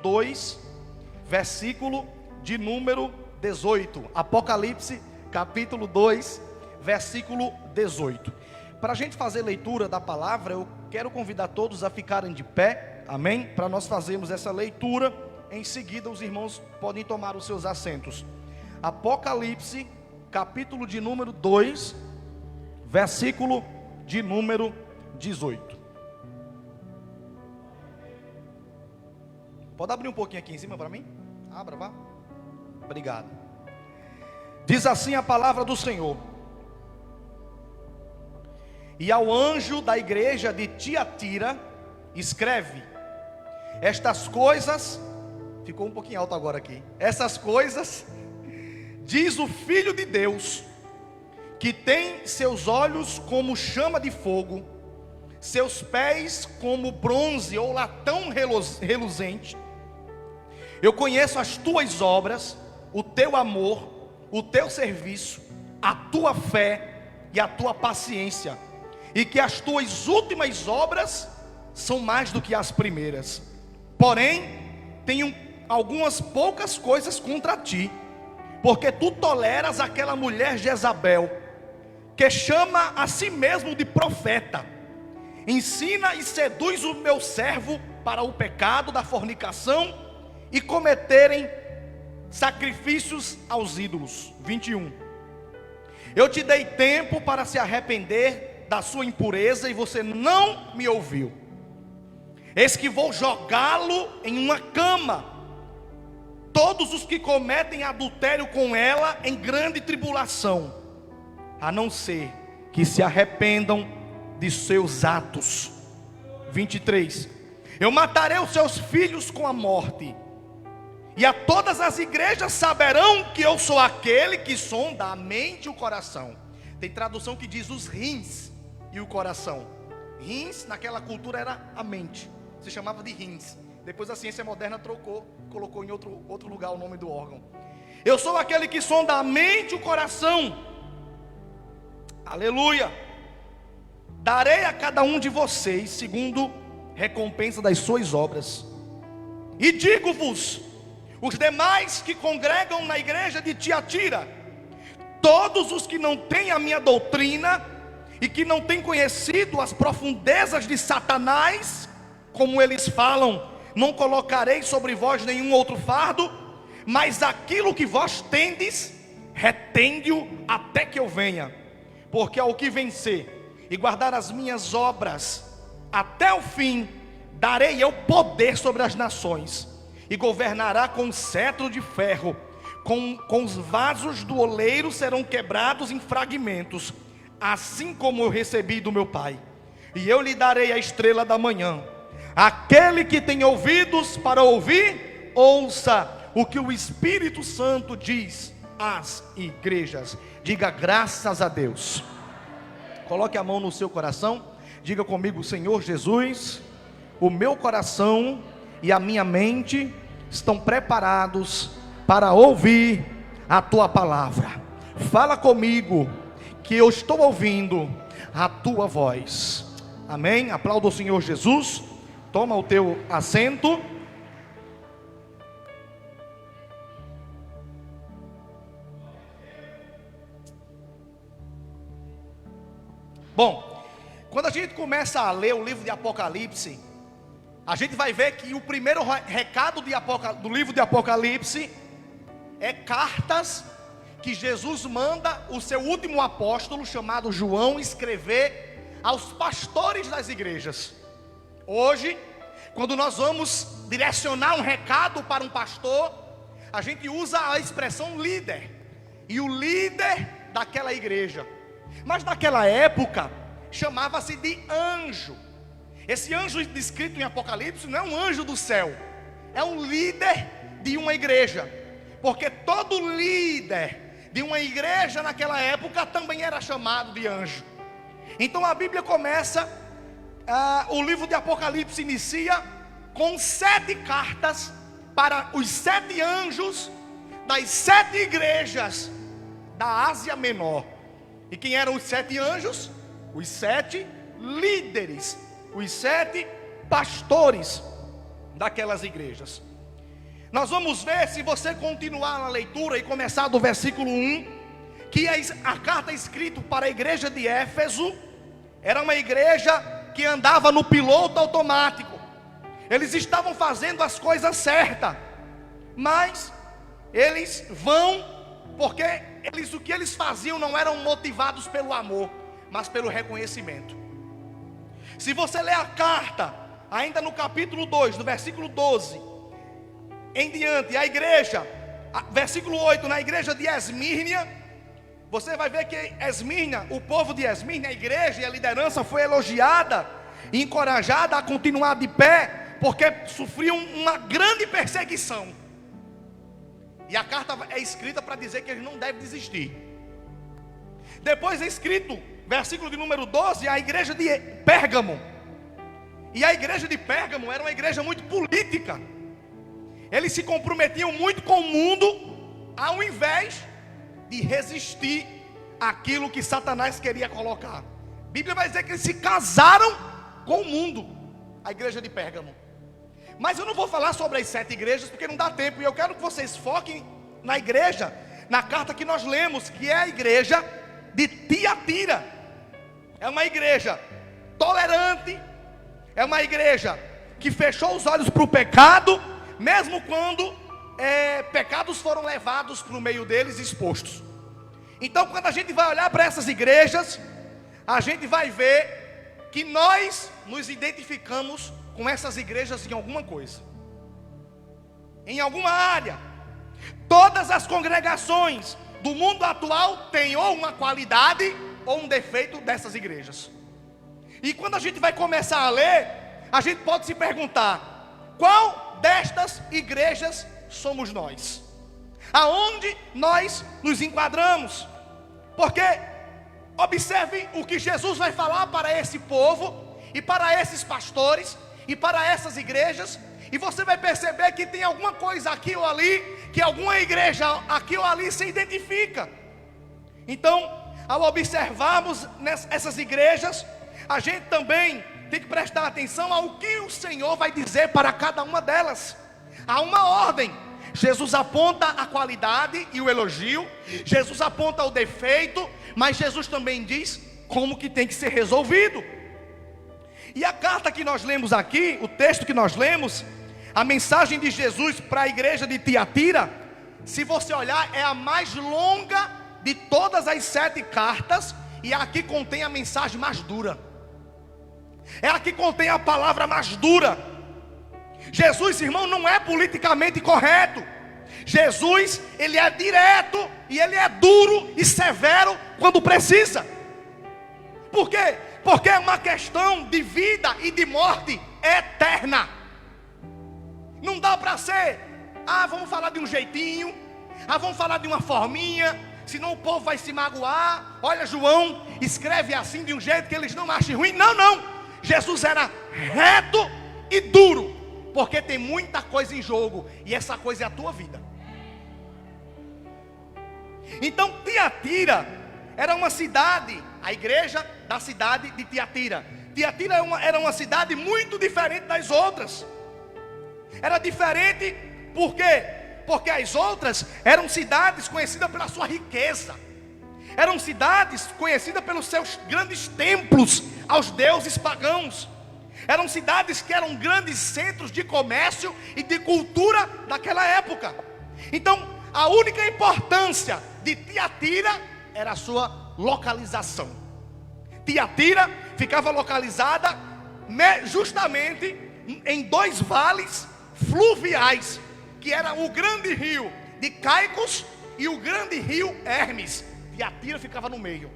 2, versículo de número 18. Apocalipse, capítulo 2, versículo 18. Para a gente fazer leitura da palavra, eu quero convidar todos a ficarem de pé, amém? Para nós fazermos essa leitura, em seguida os irmãos podem tomar os seus assentos. Apocalipse, capítulo de número 2, versículo de número 18. Pode abrir um pouquinho aqui em cima para mim? Abra, vá. Obrigado. Diz assim a palavra do Senhor: e ao anjo da igreja de Tiatira escreve: estas coisas, ficou um pouquinho alto agora aqui, essas coisas diz o Filho de Deus, que tem seus olhos como chama de fogo, seus pés como bronze ou latão reluzente. Eu conheço as tuas obras, o teu amor, o teu serviço, a tua fé e a tua paciência, e que as tuas últimas obras são mais do que as primeiras. Porém, tenho algumas poucas coisas contra ti, porque tu toleras aquela mulher Jezabel, que chama a si mesmo de profeta, ensina e seduz o meu servo para o pecado da fornicação e cometerem sacrifícios aos ídolos. 21. Eu te dei tempo para se arrepender da sua impureza e você não me ouviu. Eis que vou jogá-lo em uma cama, todos os que cometem adultério com ela em grande tribulação, a não ser que se arrependam de seus atos. 23. Eu matarei os seus filhos com a morte, e a todas as igrejas saberão que eu sou aquele que sonda a mente e o coração. Tem tradução que diz os rins e o coração. Rins naquela cultura era a mente, se chamava de rins. Depois a ciência moderna trocou, colocou em outro lugar o nome do órgão. Eu sou aquele que sonda a mente e o coração. Aleluia. Darei a cada um de vocês segundo recompensa das suas obras. E digo-vos, os demais que congregam na igreja de Tiatira, todos os que não têm a minha doutrina e que não têm conhecido as profundezas de Satanás, como eles falam, não colocarei sobre vós nenhum outro fardo, mas aquilo que vós tendes, retende-o até que eu venha. Porque ao que vencer e guardar as minhas obras até o fim, darei eu poder sobre as nações, e governará com cetro de ferro, com os vasos do oleiro serão quebrados em fragmentos, assim como eu recebi do meu Pai. E eu lhe darei a estrela da manhã. Aquele que tem ouvidos para ouvir, ouça o que o Espírito Santo diz às igrejas. Diga graças a Deus. Coloque a mão no seu coração, diga comigo: Senhor Jesus, o meu coração e a minha mente estão preparados para ouvir a tua palavra. Fala comigo, que eu estou ouvindo a tua voz. Amém? Aplauda o Senhor Jesus. Toma o teu assento. Bom, quando a gente começa a ler o livro de Apocalipse, a gente vai ver que o primeiro recado do livro de Apocalipse é cartas que Jesus manda o seu último apóstolo, chamado João, escrever aos pastores das igrejas. Hoje, quando nós vamos direcionar um recado para um pastor, a gente usa a expressão líder, e o líder daquela igreja. Mas naquela época, chamava-se de anjo. Esse anjo descrito em Apocalipse não é um anjo do céu, é um líder de uma igreja, porque todo líder de uma igreja naquela época também era chamado de anjo. Então a Bíblia começa, o livro de Apocalipse inicia com 7 cartas para os 7 anjos das 7 igrejas da Ásia Menor. E quem eram os 7 anjos? Os 7 líderes, os 7 pastores daquelas igrejas. Nós vamos ver, se você continuar na leitura e começar do versículo 1, que a carta escrita para a igreja de Éfeso era uma igreja que andava no piloto automático. Eles estavam fazendo as coisas certas, mas eles vão porque o que eles faziam não eram motivados pelo amor, mas pelo reconhecimento. Se você ler a carta, ainda no capítulo 2, do versículo 12 em diante, a igreja, versículo 8, na igreja de Esmirna, você vai ver que Esmirna, o povo de Esmirna, a igreja e a liderança foi elogiada e encorajada a continuar de pé, porque sofriam uma grande perseguição. E a carta é escrita para dizer que eles não devem desistir. Depois é escrito, versículo de número 12, a igreja de Pérgamo. E a igreja de Pérgamo era uma igreja muito política. Eles se comprometiam muito com o mundo, ao invés de resistir àquilo que Satanás queria colocar. A Bíblia vai dizer que eles se casaram com o mundo, a igreja de Pérgamo. Mas eu não vou falar sobre as 7 igrejas, porque não dá tempo. E eu quero que vocês foquem na igreja, na carta que nós lemos, que é a igreja de Tiatira. É uma igreja tolerante, é uma igreja que fechou os olhos para o pecado, mesmo quando pecados foram levados para o meio deles e expostos. Então, quando a gente vai olhar para essas igrejas, a gente vai ver que nós nos identificamos com essas igrejas em alguma coisa, em alguma área. Todas as congregações do mundo atual têm ou uma qualidade ou um defeito dessas igrejas. E quando a gente vai começar a ler, a gente pode se perguntar: qual destas igrejas somos nós? Aonde nós nos enquadramos? Porque observe o que Jesus vai falar para esse povo e para esses pastores e para essas igrejas, e você vai perceber que tem alguma coisa aqui ou ali, que alguma igreja aqui ou ali se identifica. Então, ao observarmos essas igrejas, a gente também tem que prestar atenção ao que o Senhor vai dizer para cada uma delas. Há uma ordem. Jesus aponta a qualidade e o elogio, Jesus aponta o defeito, mas Jesus também diz como que tem que ser resolvido. E a carta que nós lemos aqui, o texto que nós lemos, a mensagem de Jesus para a igreja de Tiatira, se você olhar, é a mais longa de todas as 7 cartas, e aqui contém a mensagem mais dura. É aqui que contém a palavra mais dura. Jesus, irmão, não é politicamente correto. Jesus, ele é direto e ele é duro e severo quando precisa. Por quê? Porque é uma questão de vida e de morte eterna. Não dá para ser, vamos falar de um jeitinho, vamos falar de uma forminha, senão o povo vai se magoar. Olha, João escreve assim de um jeito que eles não achem ruim. Não, não. Jesus era reto e duro, porque tem muita coisa em jogo, e essa coisa é a tua vida. Então Tiatira era uma cidade, a igreja da cidade de Tiatira. Tiatira era uma cidade muito diferente das outras. Era diferente, por quê? Porque as outras eram cidades conhecidas pela sua riqueza, eram cidades conhecidas pelos seus grandes templos aos deuses pagãos, eram cidades que eram grandes centros de comércio e de cultura daquela época. Então, a única importância de Tiatira era a sua localização. Tiatira ficava localizada justamente em 2 vales fluviais, que era o grande rio de Caicos e o grande rio Hermes. Tiatira ficava no meio.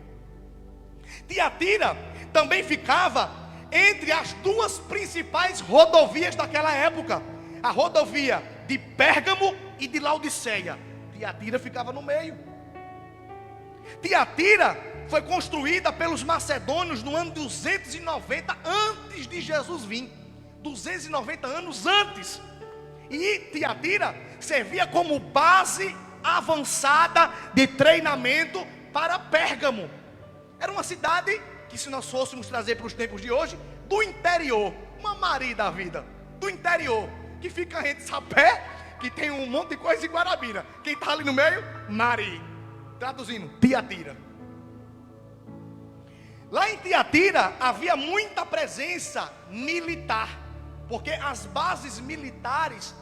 Tiatira também ficava entre as 2 principais rodovias daquela época, a rodovia de Pérgamo e de Laodiceia. Tiatira ficava no meio. Tiatira foi construída pelos macedônios no ano 290 antes de Jesus vir. 290 anos antes. E Tiatira servia como base avançada de treinamento para Pérgamo. Era uma cidade que, se nós fôssemos trazer para os tempos de hoje, do interior, uma Maria da vida, do interior, que fica entre Sapé, que tem um monte de coisa em Guarabira. Quem está ali no meio? Mari. Traduzindo, Tiatira. Lá em Tiatira havia muita presença militar, porque as bases militares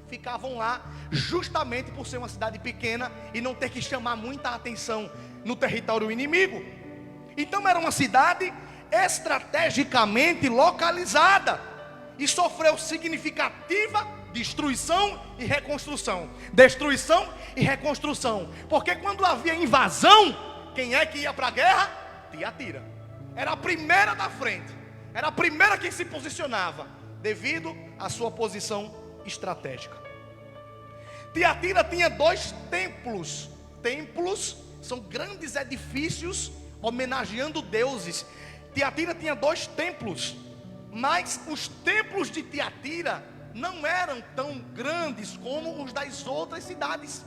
ficavam lá justamente por ser uma cidade pequena e não ter que chamar muita atenção no território inimigo. Então era uma cidade estrategicamente localizada e sofreu significativa destruição e reconstrução. Destruição e reconstrução, porque quando havia invasão, quem é que ia para a guerra? Tiatira. Era a primeira da frente, era a primeira que se posicionava, devido à sua posição estratégica. Tiatira tinha 2 templos. Templos são grandes edifícios homenageando deuses. Tiatira tinha 2 templos, mas os templos de Tiatira não eram tão grandes como os das outras cidades.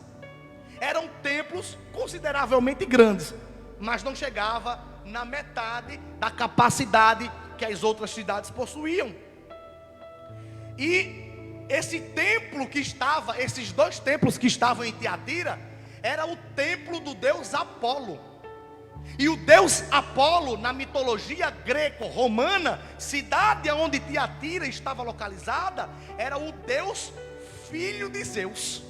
Eram templos consideravelmente grandes, mas não chegava na metade da capacidade que as outras cidades possuíam. E esse templo que estava, esses 2 templos que estavam em Tiatira, era o templo do deus Apolo. E o deus Apolo, na mitologia greco-romana, cidade onde Tiatira estava localizada, era o deus filho de Zeus.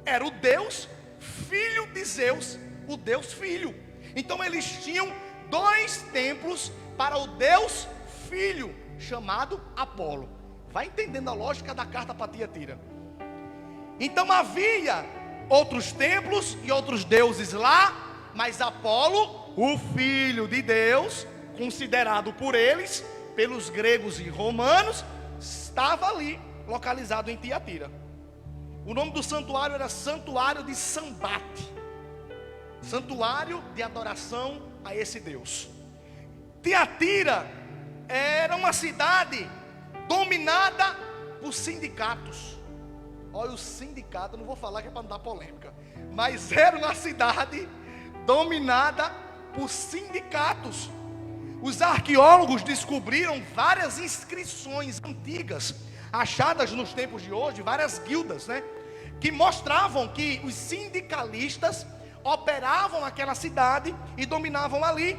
Era o deus filho de Zeus, o deus filho. Então eles tinham 2 templos para o deus filho, chamado Apolo. Vai entendendo a lógica da carta para Tiatira. Então havia outros templos e outros deuses lá, mas Apolo, o filho de Deus, considerado por eles, pelos gregos e romanos, estava ali, localizado em Tiatira. O nome do santuário era Santuário de Sambate, santuário de adoração a esse Deus. Tiatira era uma cidade dominada por sindicatos. Olha, o sindicato, não vou falar que é para não dar polêmica, mas era uma cidade dominada por sindicatos. Os arqueólogos descobriram várias inscrições antigas, achadas nos tempos de hoje, várias guildas, que mostravam que os sindicalistas operavam aquela cidade e dominavam ali.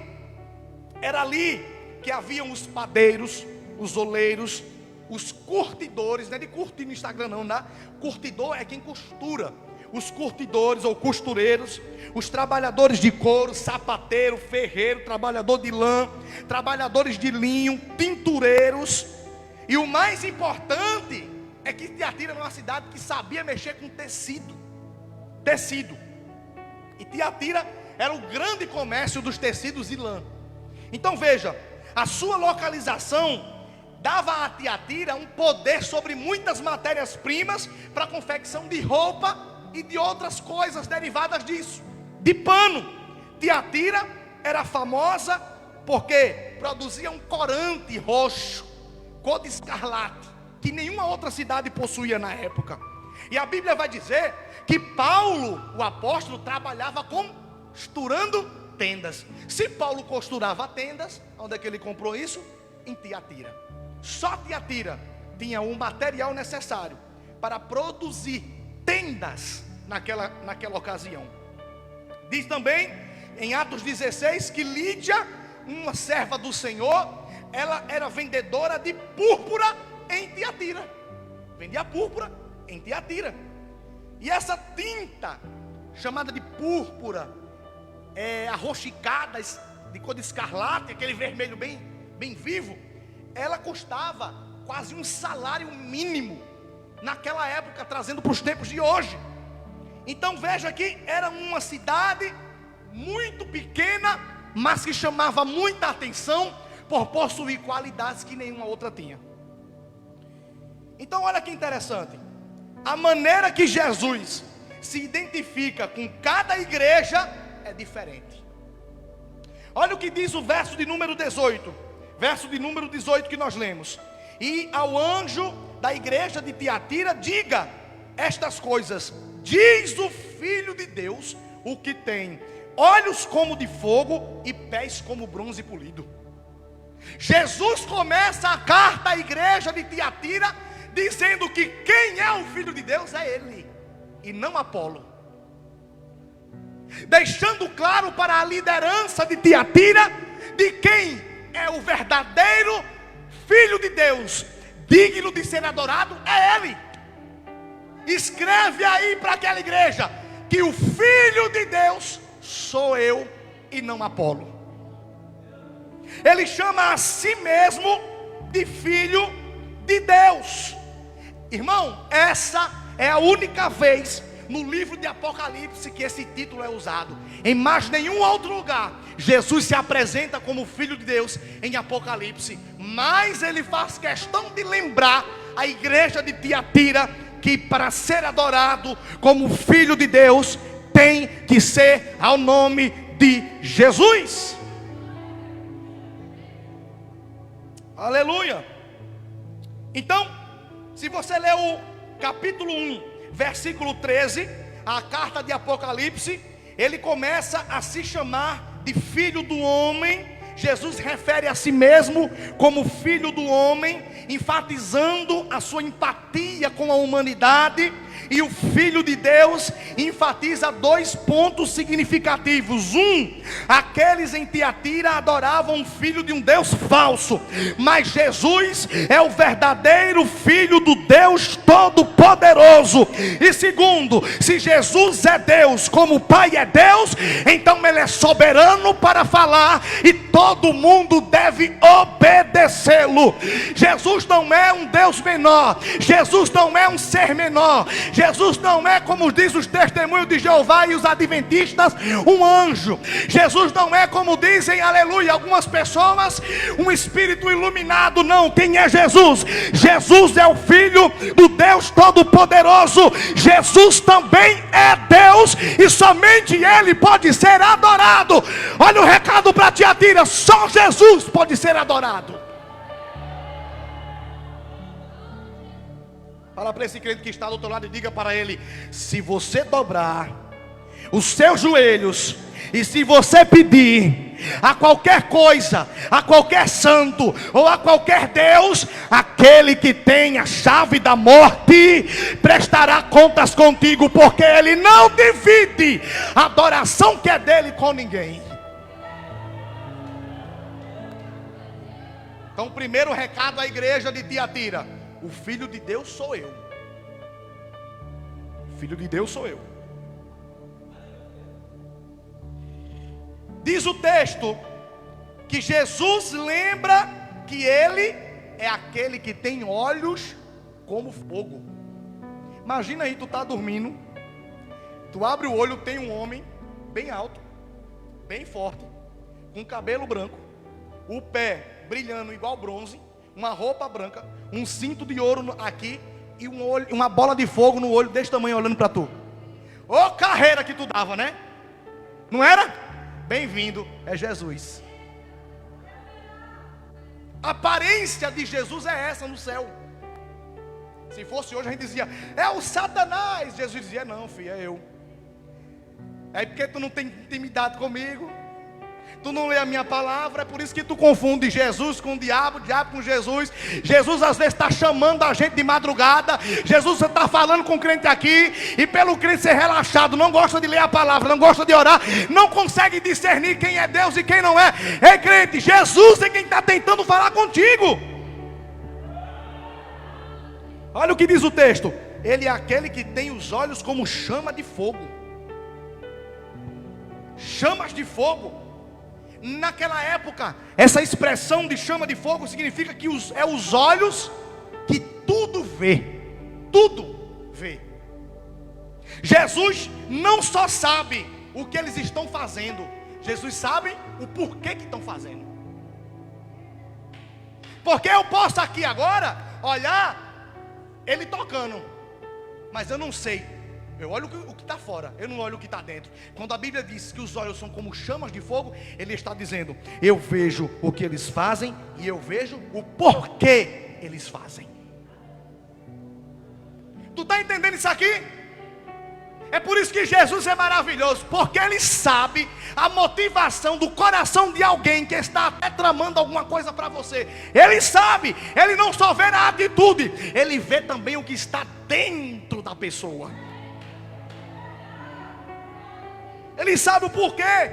Era ali que haviam os padeiros, os oleiros, os curtidores. Não é de curtir no Instagram não, né? Curtidor é quem costura. Os curtidores ou costureiros, os trabalhadores de couro, sapateiro, ferreiro, trabalhador de lã, trabalhadores de linho, tintureiros. E o mais importante é que Tiatira era uma cidade que sabia mexer com tecido. E Tiatira era o grande comércio dos tecidos e lã. Então veja, a sua localização dava a Tiatira um poder sobre muitas matérias-primas para a confecção de roupa e de outras coisas derivadas disso, de pano. Tiatira era famosa porque produzia um corante roxo, cor de escarlate, que nenhuma outra cidade possuía na época. E a Bíblia vai dizer que Paulo, o apóstolo, trabalhava costurando tendas. Se Paulo costurava tendas, onde é que ele comprou isso? Em Tiatira. Só Tiatira tinha o material necessário para produzir tendas naquela ocasião. Diz também em Atos 16 que Lídia, uma serva do Senhor, ela era vendedora de púrpura em Tiatira. Vendia púrpura em Tiatira. E essa tinta chamada de púrpura, arroxicada, de cor de escarlate, aquele vermelho bem vivo, ela custava quase um salário mínimo naquela época, trazendo para os tempos de hoje. Então veja que era uma cidade muito pequena, mas que chamava muita atenção por possuir qualidades que nenhuma outra tinha. Então olha que interessante, a maneira que Jesus se identifica com cada igreja é diferente. Olha o que diz o verso de número 18, que nós lemos: e ao anjo da igreja de Tiatira diga estas coisas, diz o Filho de Deus, o que tem olhos como de fogo e pés como bronze polido. Jesus começa a carta à igreja de Tiatira dizendo que quem é o Filho de Deus é Ele, e não Apolo. Deixando claro para a liderança de Tiatira, de quem é o verdadeiro Filho de Deus, digno de ser adorado, é Ele. Escreve aí para aquela igreja, que o Filho de Deus sou eu e não Apolo. Ele chama a si mesmo de Filho de Deus. Irmão, essa é a única vez no livro de Apocalipse que esse título é usado. Em mais nenhum outro lugar Jesus se apresenta como Filho de Deus em Apocalipse. Mas ele faz questão de lembrar a igreja de Tiatira que para ser adorado como Filho de Deus tem que ser ao nome de Jesus. Aleluia. Então, se você ler o capítulo 1, versículo 13, a carta de Apocalipse, ele começa a se chamar de Filho do Homem. Jesus refere a si mesmo como Filho do Homem, enfatizando a sua empatia com a humanidade. E o Filho de Deus enfatiza dois pontos significativos. Aqueles em Tiatira adoravam um filho de um Deus falso, mas Jesus é o verdadeiro Filho do Deus Todo-Poderoso. E segundo, se Jesus é Deus como o Pai é Deus, então Ele é soberano para falar e todo mundo deve obedecê-lo. Jesus não é um Deus menor, Jesus não é um ser menor, Jesus não é, como diz os testemunhos de Jeová e os adventistas, um anjo. Jesus não é, como dizem, aleluia, algumas pessoas, um espírito iluminado. Não, quem é Jesus? Jesus é o Filho do Deus Todo-Poderoso. Jesus também é Deus e somente Ele pode ser adorado. Olha o recado para Tiatira: só Jesus pode ser adorado. Fala para esse crente que está do outro lado e diga para ele: se você dobrar os seus joelhos e se você pedir a qualquer coisa, a qualquer santo ou a qualquer Deus, aquele que tem a chave da morte prestará contas contigo, porque ele não divide a adoração que é dele com ninguém. Então, o primeiro recado à igreja de Tiatira: o Filho de Deus sou eu. O Filho de Deus sou eu. Diz o texto que Jesus lembra que Ele é aquele que tem olhos como fogo. Imagina aí, tu está dormindo, tu abre o olho, tem um homem bem alto, bem forte, com cabelo branco, o pé brilhando igual bronze, uma roupa branca, um cinto de ouro aqui e uma bola de fogo no olho desse tamanho olhando para tu. Ô carreira que tu dava, né? Não era? Bem-vindo, é Jesus. A aparência de Jesus é essa no céu. Se fosse hoje a gente dizia: é o Satanás. Jesus dizia: não, filho, é eu. É porque tu não tem intimidade comigo, tu não lê a minha palavra, é por isso que tu confunde Jesus com o diabo com Jesus. Jesus às vezes está chamando a gente de madrugada. Jesus está falando com o crente aqui, e pelo crente ser relaxado, não gosta de ler a palavra, não gosta de orar, não consegue discernir quem é Deus e quem não é. Ei crente, Jesus é quem está tentando falar contigo. Olha o que diz o texto: Ele é aquele que tem os olhos como chama de fogo. Chamas de fogo. Naquela época, essa expressão de chama de fogo significa que é os olhos que tudo vê. Tudo vê. Jesus não só sabe o que eles estão fazendo, Jesus sabe o porquê que estão fazendo. Porque eu posso aqui agora olhar ele tocando, mas eu não sei. Eu olho o que está fora, eu não olho o que está dentro. Quando a Bíblia diz que os olhos são como chamas de fogo, Ele está dizendo: eu vejo o que eles fazem e eu vejo o porquê eles fazem. Tu está entendendo isso aqui? É por isso que Jesus é maravilhoso, porque Ele sabe a motivação do coração de alguém que está até tramando alguma coisa para você. Ele sabe, Ele não só vê a atitude, Ele vê também o que está dentro da pessoa. Ele sabe o porquê.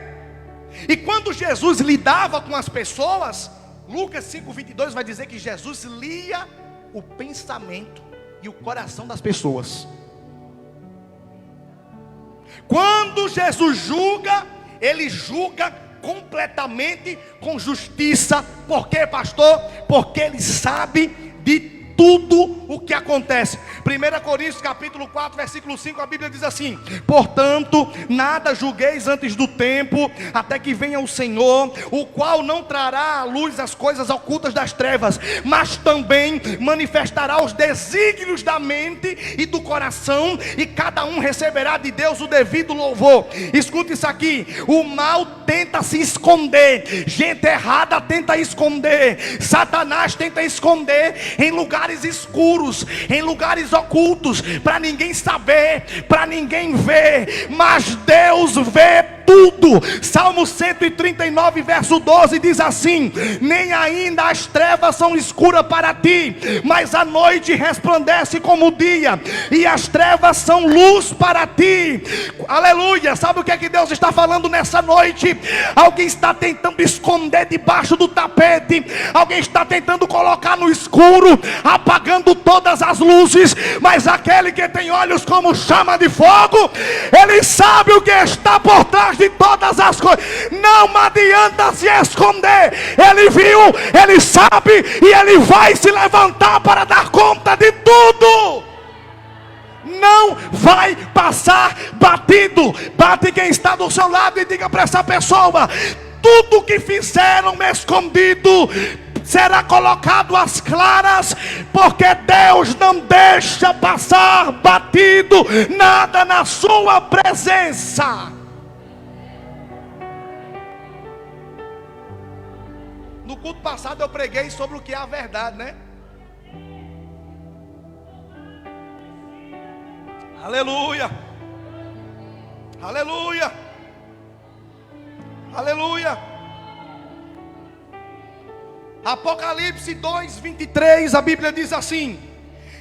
E quando Jesus lidava com as pessoas, Lucas 5:22 vai dizer que Jesus lia o pensamento e o coração das pessoas. Quando Jesus julga, Ele julga completamente com justiça. Por quê, pastor? Porque Ele sabe de tudo o que acontece. 1 Coríntios capítulo 4 versículo 5, a Bíblia diz assim: portanto, nada julgueis antes do tempo, até que venha o Senhor, o qual não trará à luz as coisas ocultas das trevas, mas também manifestará os desígnios da mente e do coração, e cada um receberá de Deus o devido louvor. Escuta isso aqui: o mal tenta se esconder, gente errada tenta esconder, Satanás tenta esconder em lugares escuros, em lugares ocultos, para ninguém saber, para ninguém ver, mas Deus vê tudo. Salmo 139 verso 12 diz assim: nem ainda as trevas são escuras para ti, mas a noite resplandece como o dia, e as trevas são luz para ti. Aleluia. Sabe o que é que Deus está falando nessa noite? Alguém está tentando esconder debaixo do tapete, alguém está tentando colocar no escuro, apagando todas as luzes, mas aquele que tem olhos como chama de fogo, Ele sabe o que está por trás de todas as coisas. Não adianta se esconder. Ele viu, Ele sabe, e Ele vai se levantar para dar conta de tudo. Não vai passar batido. Bate quem está do seu lado e diga para essa pessoa: tudo que fizeram escondido será colocado às claras, porque Deus não deixa passar batido nada na sua presença. No culto passado eu preguei sobre o que é a verdade, né? Aleluia, aleluia, aleluia. Apocalipse 2:23, a Bíblia diz assim: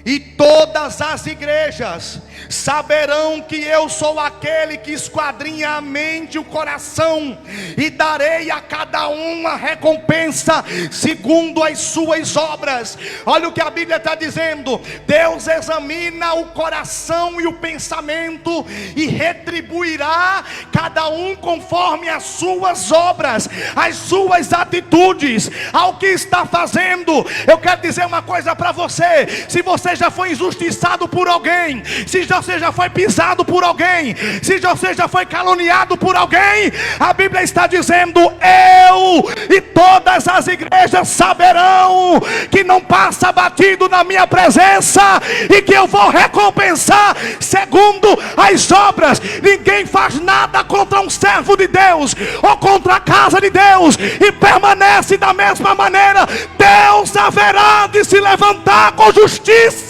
e todas as igrejas saberão que eu sou aquele que esquadrinha a mente e o coração, e darei a cada um a recompensa segundo as suas obras. Olha o que a Bíblia está dizendo: Deus examina o coração e o pensamento, e retribuirá cada um conforme as suas obras, as suas atitudes, ao que está fazendo. Eu quero dizer uma coisa para você: se você já foi injustiçado por alguém, se você já foi pisado por alguém, se você já foi caluniado por alguém, a Bíblia está dizendo: eu e todas as igrejas saberão que não passa batido na minha presença, e que eu vou recompensar segundo as obras. Ninguém faz nada contra um servo de Deus ou contra a casa de Deus e permanece da mesma maneira. Deus haverá de se levantar com justiça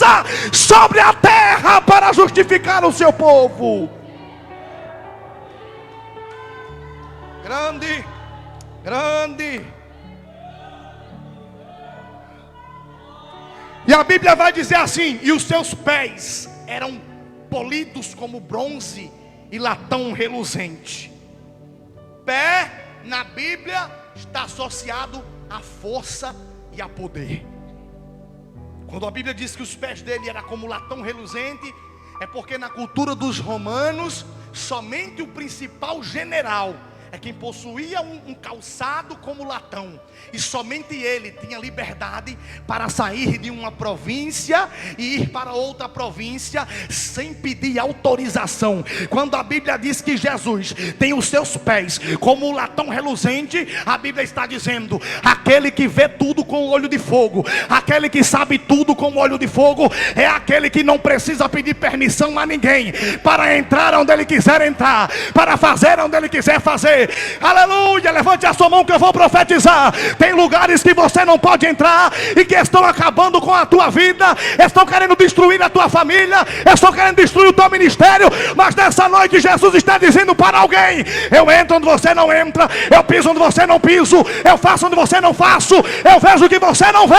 sobre a terra para justificar o seu povo. Grande, grande. E a Bíblia vai dizer assim: e os seus pés eram polidos como bronze e latão reluzente. Pé na Bíblia está associado à força e a poder. Quando a Bíblia diz que os pés dele eram como latão reluzente, é porque na cultura dos romanos, somente o principal general é quem possuía um calçado como latão, e somente ele tinha liberdade para sair de uma província e ir para outra província sem pedir autorização. Quando a Bíblia diz que Jesus tem os seus pés como um latão reluzente, a Bíblia está dizendo: aquele que vê tudo com o olho de fogo, aquele que sabe tudo com o olho de fogo, é aquele que não precisa pedir permissão a ninguém para entrar onde ele quiser entrar, para fazer onde ele quiser fazer. Aleluia, levante a sua mão que eu vou profetizar. Tem lugares que você não pode entrar e que estão acabando com a tua vida, estão querendo destruir a tua família, estão querendo destruir o teu ministério. Mas nessa noite Jesus está dizendo para alguém: eu entro onde você não entra, eu piso onde você não piso, eu faço onde você não faço, eu vejo o que você não vê.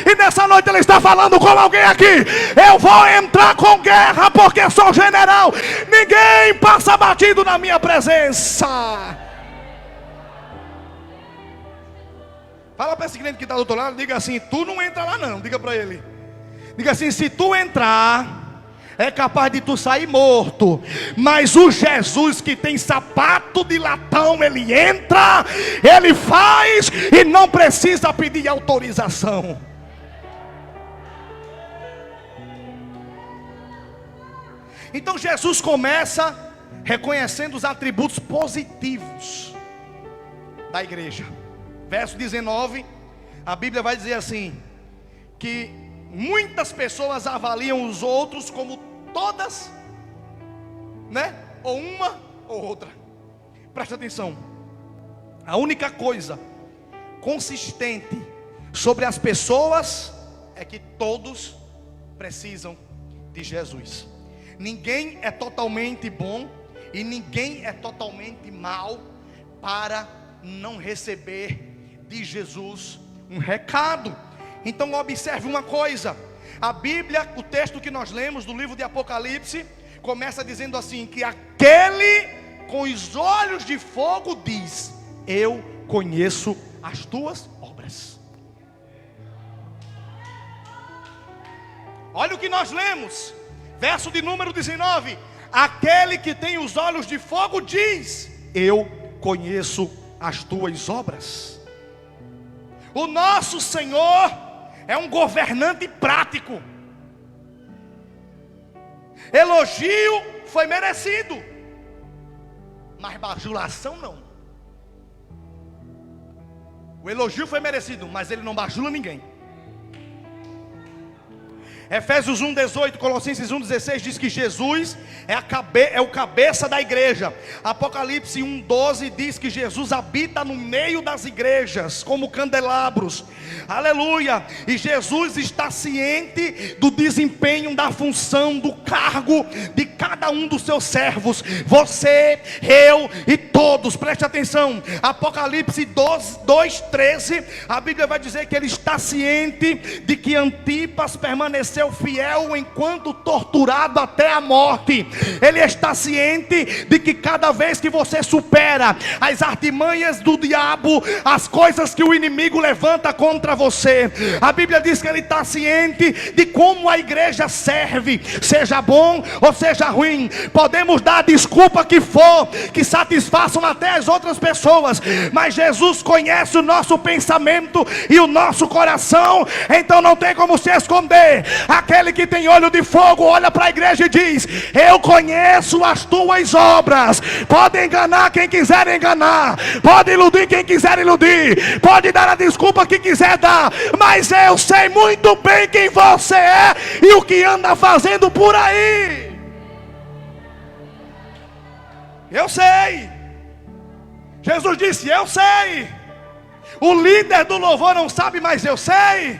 E nessa noite Ele está falando com alguém aqui: eu vou entrar com guerra, porque sou general, ninguém passa batido na minha presença. Fala para esse cliente que está do outro lado, diga assim: tu não entra lá não. Diga para ele, diga assim: se tu entrar, é capaz de tu sair morto, mas o Jesus que tem sapato de latão, Ele entra, Ele faz e não precisa pedir autorização. Então Jesus começa reconhecendo os atributos positivos da igreja. Verso 19, a Bíblia vai dizer assim: que muitas pessoas avaliam os outros como todas, né? Ou uma ou outra. Presta atenção. A única coisa consistente sobre as pessoas é que todos precisam de Jesus. Ninguém é totalmente bom e ninguém é totalmente mal para não receber de Jesus um recado. Então observe uma coisa: a Bíblia, o texto que nós lemos do livro de Apocalipse, começa dizendo assim: que aquele com os olhos de fogo diz: eu conheço as tuas obras. Olha o que nós lemos, verso de número 19: aquele que tem os olhos de fogo diz: eu conheço as tuas obras. O nosso Senhor é um governante prático. Elogio foi merecido, mas bajulação não. O elogio foi merecido, mas Ele não bajula ninguém. Efésios 1:18, Colossenses 1:16 diz que Jesus é o cabeça da igreja. Apocalipse 1:12 diz que Jesus habita no meio das igrejas como candelabros. Aleluia! E Jesus está ciente do desempenho, da função, do cargo de cada um dos seus servos. Você, eu e todos. Preste atenção. Apocalipse 2:13, a Bíblia vai dizer que Ele está ciente de que Antipas permaneceu fiel enquanto torturado até a morte. Ele está ciente de que cada vez que você supera as artimanhas do diabo, as coisas que o inimigo levanta contra você, a Bíblia diz que Ele está ciente de como a igreja serve, seja bom ou seja ruim. Podemos dar a desculpa que for, que satisfaçam até as outras pessoas, mas Jesus conhece o nosso pensamento e o nosso coração, então não tem como se esconder. Aquele que tem olho de fogo olha para a igreja e diz: eu conheço as tuas obras. Pode enganar quem quiser enganar, pode iludir quem quiser iludir, pode dar a desculpa que quiser dar, mas eu sei muito bem quem você é e o que anda fazendo por aí. Eu sei. Jesus disse: eu sei. O líder do louvor não sabe, mas eu sei.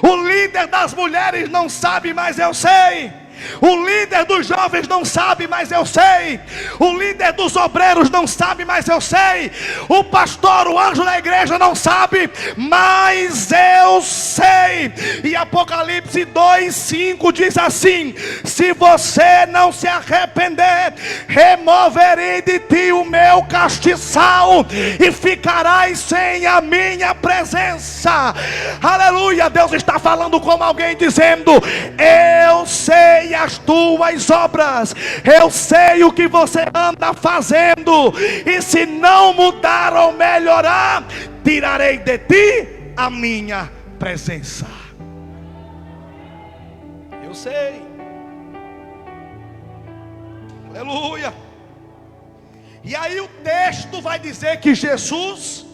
O líder das mulheres não sabe, mas eu sei. O líder dos jovens não sabe, mas eu sei. O líder dos obreiros não sabe, mas eu sei. O pastor, o anjo da igreja não sabe, mas eu sei. E Apocalipse 2:5 diz assim: se você não se arrepender, removerei de ti o meu castiçal e ficarás sem a minha presença. Aleluia. Deus está falando como alguém dizendo: eu sei as tuas obras, eu sei o que você anda fazendo, e se não mudar ou melhorar, tirarei de ti a minha presença. Eu sei. Aleluia. E aí o texto vai dizer que Jesus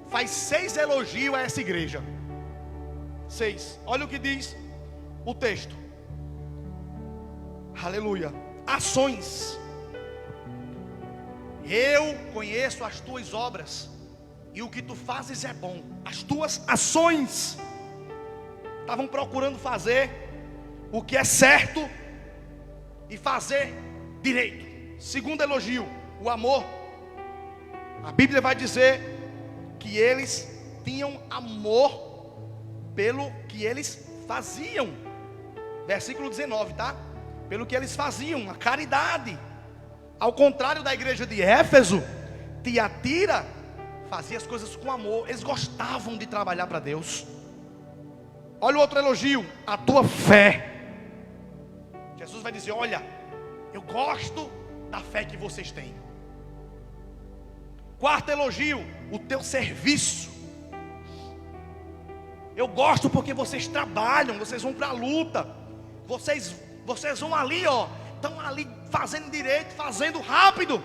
faz 6 elogios a essa igreja. 6. Olha o que diz o texto. Aleluia. Ações. Eu conheço as tuas obras, e o que tu fazes é bom. As tuas ações estavam procurando fazer o que é certo e fazer direito. Segundo elogio, o amor. A Bíblia vai dizer que eles tinham amor pelo que eles faziam. Versículo 19, tá? Pelo que eles faziam, a caridade. Ao contrário da igreja de Éfeso, Tiatira fazia as coisas com amor. Eles gostavam de trabalhar para Deus. Olha o outro elogio, a tua fé. Jesus vai dizer: olha, eu gosto da fé que vocês têm. Quarto elogio, o teu serviço. Eu gosto porque vocês trabalham, vocês vão para a luta. Vocês vão ali, ó, estão ali fazendo direito, fazendo rápido.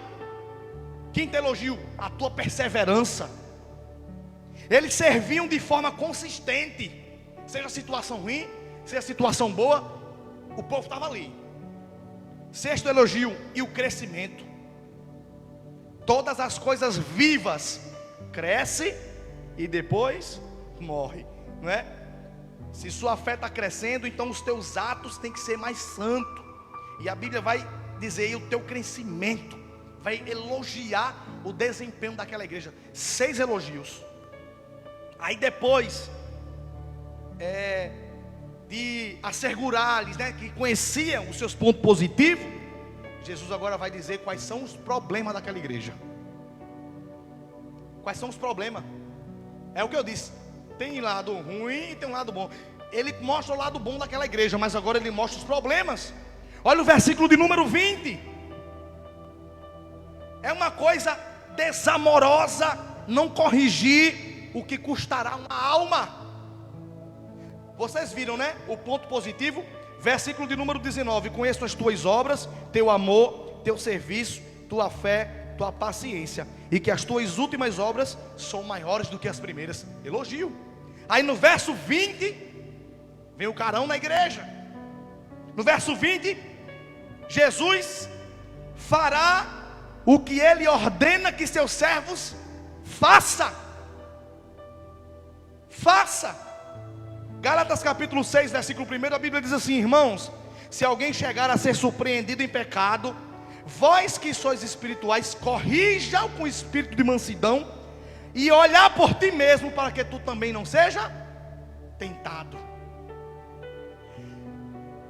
Quinto elogio, a tua perseverança. Eles serviam de forma consistente. Seja situação ruim, seja situação boa, o povo estava ali. Sexto elogio, e o crescimento. Todas as coisas vivas crescem e depois morrem, não é? Se sua fé está crescendo, então os teus atos têm que ser mais santos. E a Bíblia vai dizer, e o teu crescimento, vai elogiar o desempenho daquela igreja. 6 elogios. Aí depois de assegurar-lhes, né, que conheciam os seus pontos positivos, Jesus agora vai dizer quais são os problemas daquela igreja. Quais são os problemas? É o que eu disse, tem lado ruim e tem um lado bom. Ele mostra o lado bom daquela igreja, mas agora ele mostra os problemas. Olha o versículo de número 20. É uma coisa desamorosa não corrigir o que custará uma alma. Vocês viram, né? O ponto positivo. Versículo de número 19. Conheço as tuas obras, teu amor, teu serviço, tua fé, tua paciência, e que as tuas últimas obras são maiores do que as primeiras. Elogio. Aí no verso 20 vem o carão na igreja. No verso 20, Jesus fará o que ele ordena que seus servos façam. Faça. Gálatas capítulo 6, versículo 1, a Bíblia diz assim: irmãos, se alguém chegar a ser surpreendido em pecado, vós que sois espirituais, corrija-o com espírito de mansidão, e olhar por ti mesmo, para que tu também não seja tentado.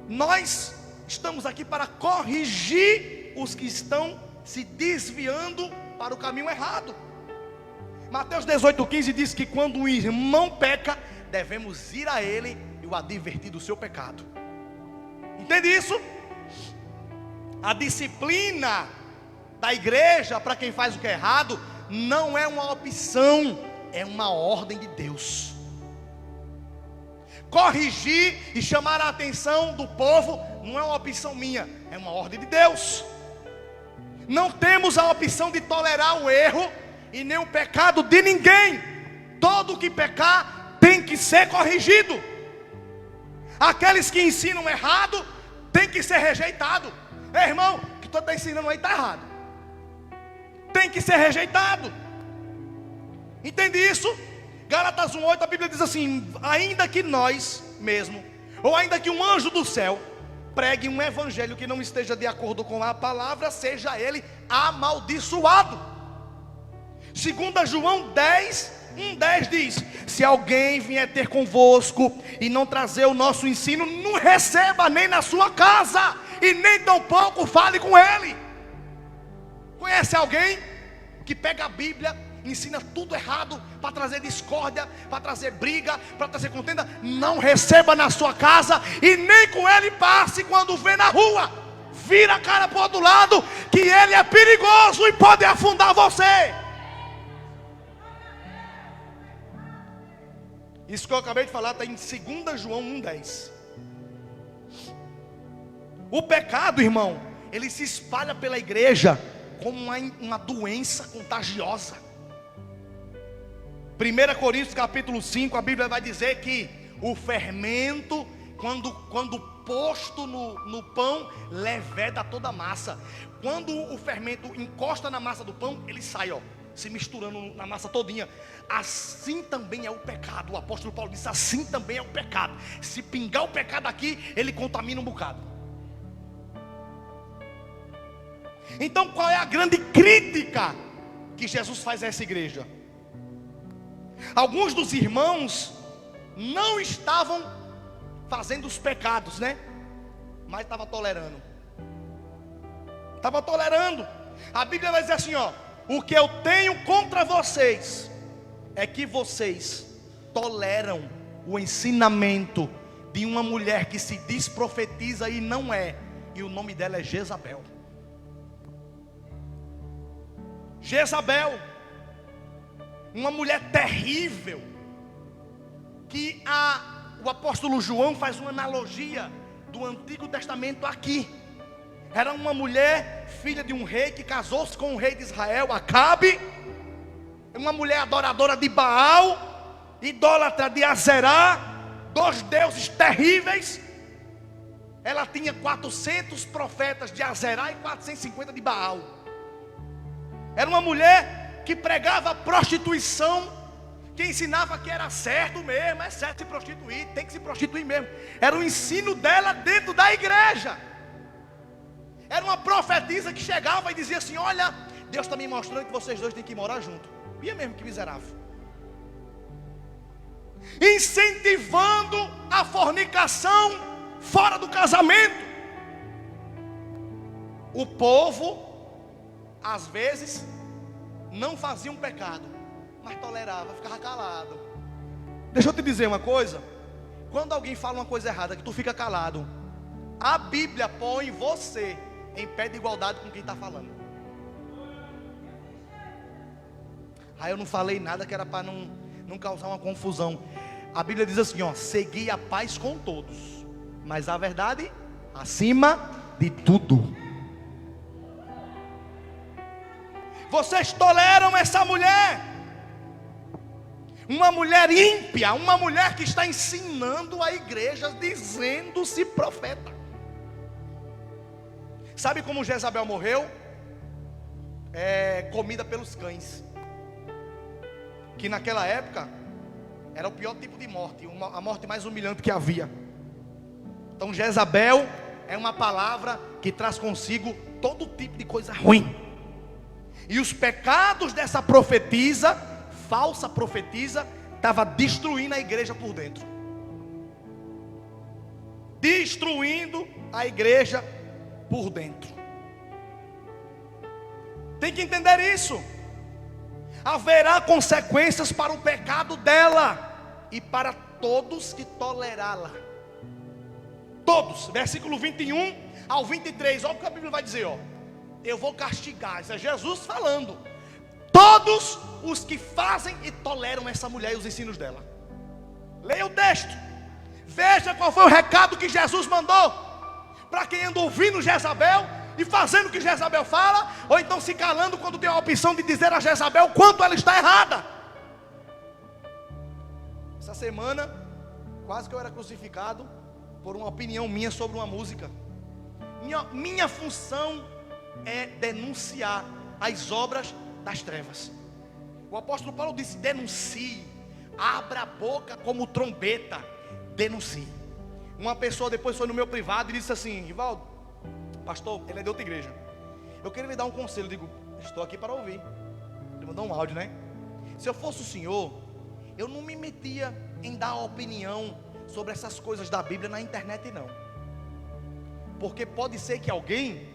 Nós estamos aqui para corrigir os que estão se desviando para o caminho errado. Mateus 18,15 diz que quando um irmão peca, devemos ir a ele e o advertir do seu pecado. Entende isso? A disciplina da igreja para quem faz o que é errado não é uma opção, é uma ordem de Deus. Corrigir e chamar a atenção do povo não é uma opção minha, é uma ordem de Deus. Não temos a opção de tolerar o erro e nem o pecado de ninguém. Todo que pecar tem que ser corrigido. Aqueles que ensinam errado tem que ser rejeitado. Irmão, o que tu está ensinando aí está errado, tem que ser rejeitado. Entende isso? Gálatas 1,8, a Bíblia diz assim: ainda que nós mesmo, ou ainda que um anjo do céu pregue um evangelho que não esteja de acordo com a palavra, seja ele amaldiçoado. 2 João 10:10 diz: se alguém vier ter convosco e não trazer o nosso ensino, não receba nem na sua casa, e nem tampouco fale com ele. Conhece alguém que pega a Bíblia, ensina tudo errado, para trazer discórdia, para trazer briga, para trazer contenda? Não receba na sua casa, e nem com ele passe. Quando vê na rua, vira a cara para o outro lado, que ele é perigoso e pode afundar você. Isso que eu acabei de falar está em 2 João 1,10. O pecado, irmão, ele se espalha pela igreja como uma doença contagiosa. 1 Coríntios capítulo 5, a Bíblia vai dizer que o fermento, quando posto no pão leveda toda a massa. Quando o fermento encosta na massa do pão, ele sai, se misturando na massa todinha. Assim também é o pecado. O apóstolo Paulo disse: assim também é o pecado. Se pingar o pecado aqui, ele contamina um bocado. Então qual é a grande crítica que Jesus faz a essa igreja? Alguns dos irmãos não estavam fazendo os pecados, né? Mas estava tolerando. Estava tolerando. A Bíblia vai dizer assim, o que eu tenho contra vocês é que vocês toleram o ensinamento de uma mulher que se diz profetiza e não é. E o nome dela é Jezabel. Jezabel, uma mulher terrível, que o apóstolo João faz uma analogia do Antigo Testamento aqui. Era uma mulher, filha de um rei, que casou-se com o rei de Israel, Acabe. Uma mulher adoradora de Baal, idólatra de Azerá, dois deuses terríveis. Ela tinha 400 profetas de Azerá e 450 de Baal. Era uma mulher que pregava prostituição, que ensinava que era certo mesmo, é certo se prostituir, tem que se prostituir mesmo. Era o ensino dela dentro da igreja. Era uma profetisa que chegava e dizia assim: olha, Deus está me mostrando que vocês dois têm que morar juntos. E é mesmo, que miserável. Incentivando a fornicação fora do casamento. O povo às vezes não fazia um pecado, mas tolerava, ficava calado. Deixa eu te dizer uma coisa. Quando alguém fala uma coisa errada, que tu fica calado, a Bíblia põe você em pé de igualdade com quem está falando. Eu não falei nada, que era para não causar uma confusão. A Bíblia diz assim, segui a paz com todos, mas a verdade acima de tudo. Vocês toleram essa mulher, uma mulher ímpia, uma mulher que está ensinando a igreja, dizendo-se profeta. Sabe como Jezabel morreu? Comida pelos cães. Que naquela época era o pior tipo de morte, a morte mais humilhante que havia. Então Jezabel é uma palavra que traz consigo todo tipo de coisa ruim. E os pecados dessa profetisa, falsa profetisa, estava destruindo a igreja por dentro. Destruindo a igreja por dentro. Tem que entender isso. Haverá consequências para o pecado dela e para todos que tolerá-la. Todos, versículo 21 ao 23, olha o que a Bíblia vai dizer, eu vou castigar, isso é Jesus falando, todos os que fazem e toleram essa mulher e os ensinos dela. Leia o texto, veja qual foi o recado que Jesus mandou para quem anda ouvindo Jezabel e fazendo o que Jezabel fala, ou então se calando quando tem a opção de dizer a Jezabel quanto ela está errada. Essa semana quase que eu era crucificado por uma opinião minha sobre uma música. Minha função é denunciar as obras das trevas. O apóstolo Paulo disse: denuncie, abra a boca como trombeta, denuncie. Uma pessoa depois foi no meu privado e disse assim: Rivaldo, pastor, ele é de outra igreja, eu queria lhe dar um conselho. Eu digo: estou aqui para ouvir. Ele mandou um áudio, né? Se eu fosse o senhor, eu não me metia em dar opinião sobre essas coisas da Bíblia na internet, não. Porque pode ser que alguém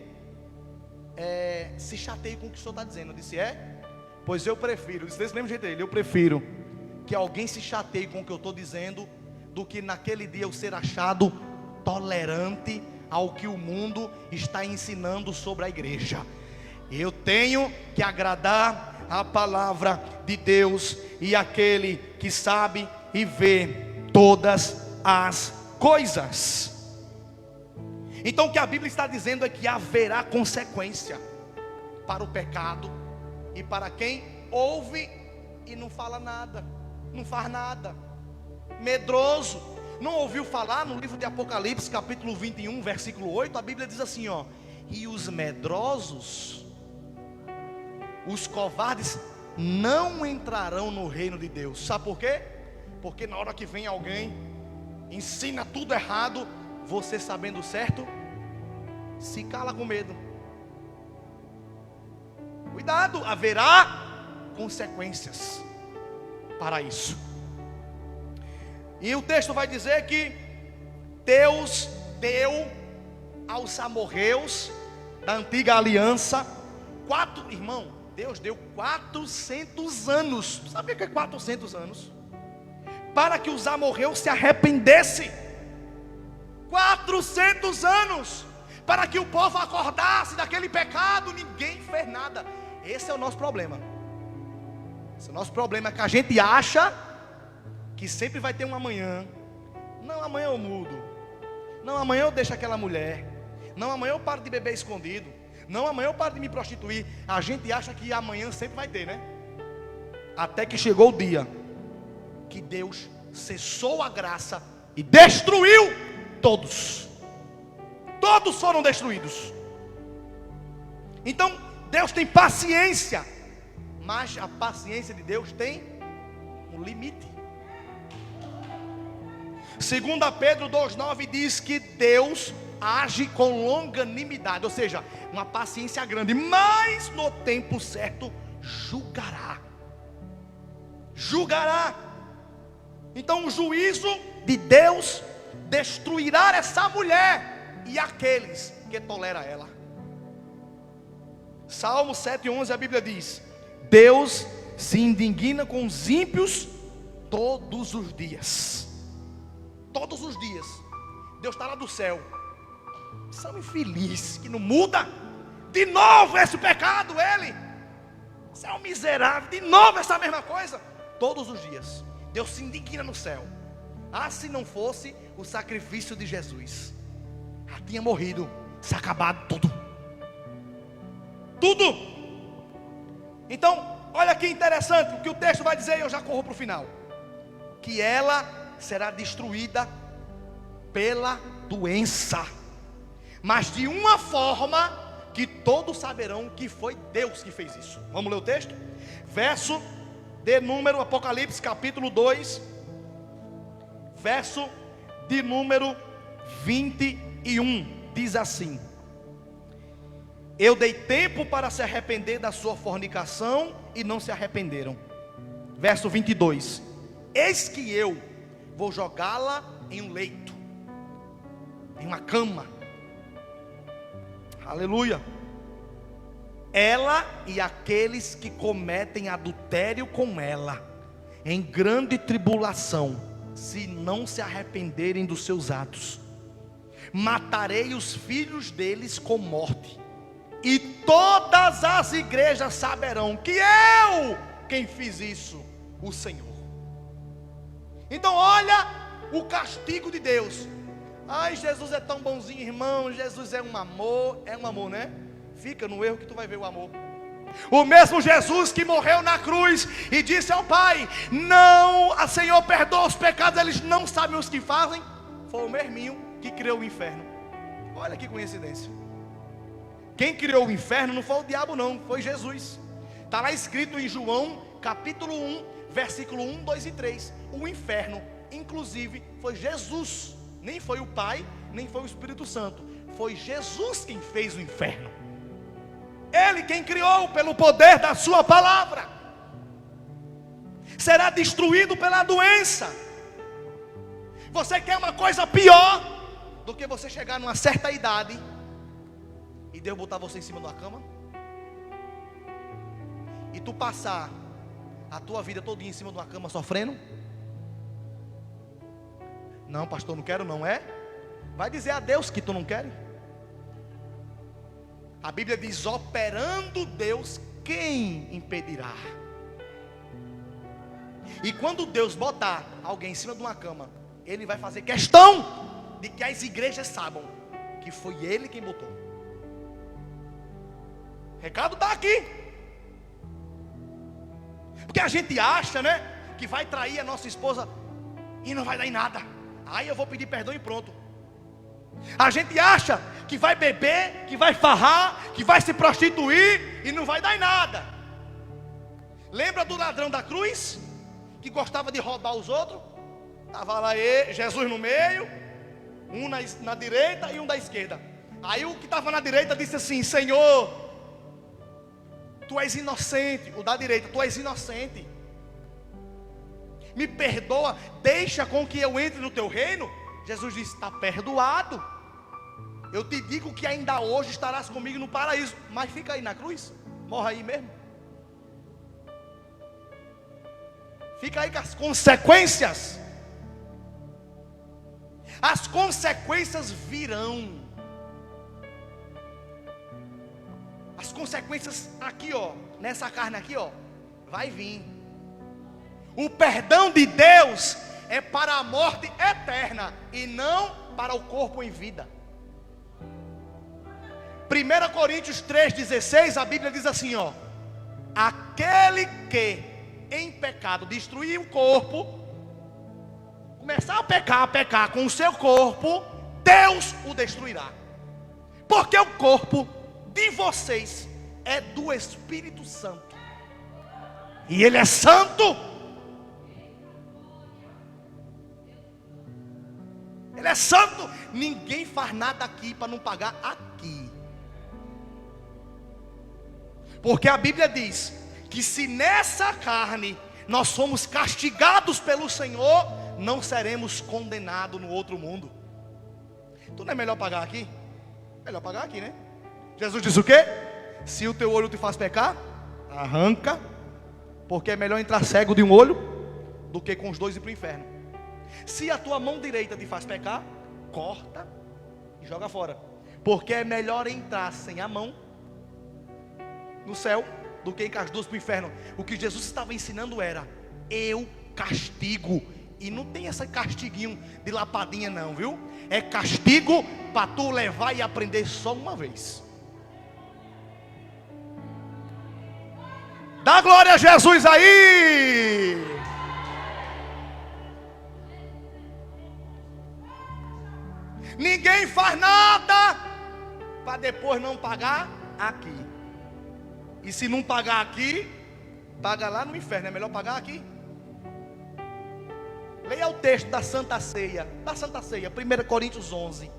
se chateie com o que o senhor está dizendo. Eu disse: pois eu prefiro, disse desse mesmo jeito dele, eu prefiro que alguém se chateie com o que eu estou dizendo, do que naquele dia eu ser achado tolerante ao que o mundo está ensinando sobre a igreja. Eu tenho que agradar a palavra de Deus e aquele que sabe e vê todas as coisas. Então o que a Bíblia está dizendo é que haverá consequência para o pecado e para quem ouve e não fala nada, não faz nada, medroso. não ouviu falar no livro de Apocalipse, capítulo 21, versículo 8? A Bíblia diz assim, ó: e os medrosos, os covardes, não entrarão no reino de Deus. Sabe por quê? Porque na hora que vem alguém, ensina tudo errado, você sabendo certo, se cala com medo. Cuidado, haverá consequências para isso. E o texto vai dizer que Deus deu aos amorreus da antiga aliança, Deus deu 400 anos. Sabe o que é 400 anos? Para que os amorreus se arrependessem. 400 anos para que o povo acordasse daquele pecado. Ninguém fez nada. Esse é o nosso problema. Esse é o nosso problema, é que a gente acha que sempre vai ter um amanhã. Não, amanhã eu mudo. Não, amanhã eu deixo aquela mulher. Não, amanhã eu paro de beber escondido. Não, amanhã eu paro de me prostituir. A gente acha que amanhã sempre vai ter, né? Até que chegou o dia que Deus cessou a graça e destruiu todos. Todos foram destruídos. Então Deus tem paciência, mas a paciência de Deus tem um limite. 2 Pedro 2,9 diz que Deus age com longanimidade, ou seja, uma paciência grande, mas no tempo certo julgará. Julgará. Então o juízo de Deus destruirá essa mulher e aqueles que toleram ela. Salmo 7,11, a Bíblia diz: Deus se indigna com os ímpios todos os dias. Todos os dias. Deus está lá do céu. São infeliz que não muda. De novo esse pecado, ele. Você é um miserável. De novo essa mesma coisa. Todos os dias Deus se indigna no céu. Ah, se não fosse o sacrifício de Jesus, já tinha morrido, se acabado tudo. Tudo. Então, olha que interessante o que o texto vai dizer, e eu já corro para o final. Que ela será destruída pela doença, mas de uma forma que todos saberão que foi Deus que fez isso. Vamos ler o texto? Verso de número, Apocalipse capítulo 2, verso de número 21, diz assim: eu dei tempo para se arrepender da sua fornicação e não se arrependeram. Verso 22: eis que eu vou jogá-la em um leito, em uma cama. Aleluia. Ela e aqueles que cometem adultério com ela, em grande tribulação, se não se arrependerem dos seus atos. Matarei os filhos deles com morte, e todas as igrejas saberão que eu, quem fiz isso, o Senhor. Então olha o castigo de Deus. Ai, Jesus é tão bonzinho, irmão. Jesus é um amor, né? Fica no erro que tu vai ver o amor. O mesmo Jesus que morreu na cruz e disse ao Pai: não, Senhor, perdoa os pecados, eles não sabem os que fazem. Foi o mesminho que criou o inferno. Olha que coincidência. Quem criou o inferno não foi o diabo não, foi Jesus. Está lá escrito em João capítulo 1, versículo 1, 2 e 3. O inferno, inclusive, foi Jesus. Nem foi o Pai, nem foi o Espírito Santo. Foi Jesus quem fez o inferno. Ele quem criou pelo poder da sua palavra. Será destruído pela doença. Você quer uma coisa pior do que você chegar numa certa idade e Deus botar você em cima de uma cama e tu passar a tua vida toda em cima de uma cama sofrendo? Não, pastor, não quero não, é? Vai dizer a Deus que tu não quer. A Bíblia diz: operando Deus, quem impedirá? E quando Deus botar alguém em cima de uma cama, Ele vai fazer questão de que as igrejas saibam que foi Ele quem botou. O recado está aqui. Porque a gente acha, né, que vai trair a nossa esposa e não vai dar em nada. Aí eu vou pedir perdão e pronto. A gente acha que vai beber, que vai farrar, que vai se prostituir e não vai dar em nada. Lembra do ladrão da cruz, que gostava de roubar os outros? Estava lá Jesus no meio, um na direita e um da esquerda. Aí o que estava na direita disse assim: Senhor, tu és inocente. O da direita: tu és inocente, me perdoa, deixa com que eu entre no teu reino. Jesus disse: está perdoado. Eu te digo que ainda hoje estarás comigo no paraíso. Mas fica aí na cruz, morra aí mesmo. Fica aí com as consequências. As consequências virão. As consequências aqui, ó, nessa carne aqui, ó, vai vir. O perdão de Deus é para a morte eterna e não para o corpo em vida. 1 Coríntios 3,16, a Bíblia diz assim, ó: aquele que em pecado destruir o corpo, começar a pecar com o seu corpo, Deus o destruirá. Porque o corpo de vocês é do Espírito Santo, e Ele é santo. Ele é santo. Ninguém faz nada aqui para não pagar aqui. Porque a Bíblia diz que se nessa carne nós somos castigados pelo Senhor, não seremos condenados no outro mundo. Então não é melhor pagar aqui? Melhor pagar aqui, né? Jesus disse o quê? Se o teu olho te faz pecar, arranca, porque é melhor entrar cego de um olho do que com os dois ir para o inferno. Se a tua mão direita te faz pecar, corta e joga fora, porque é melhor entrar sem a mão no céu do que ir com as duas para o inferno. O que Jesus estava ensinando era: eu castigo. E não tem esse castiguinho de lapadinha não, viu? É castigo para tu levar e aprender só uma vez. Dá glória a Jesus aí. Ninguém faz nada para depois não pagar aqui. E se não pagar aqui, paga lá no inferno. É melhor pagar aqui. Leia o texto da Santa Ceia. Da Santa Ceia, 1 Coríntios 11.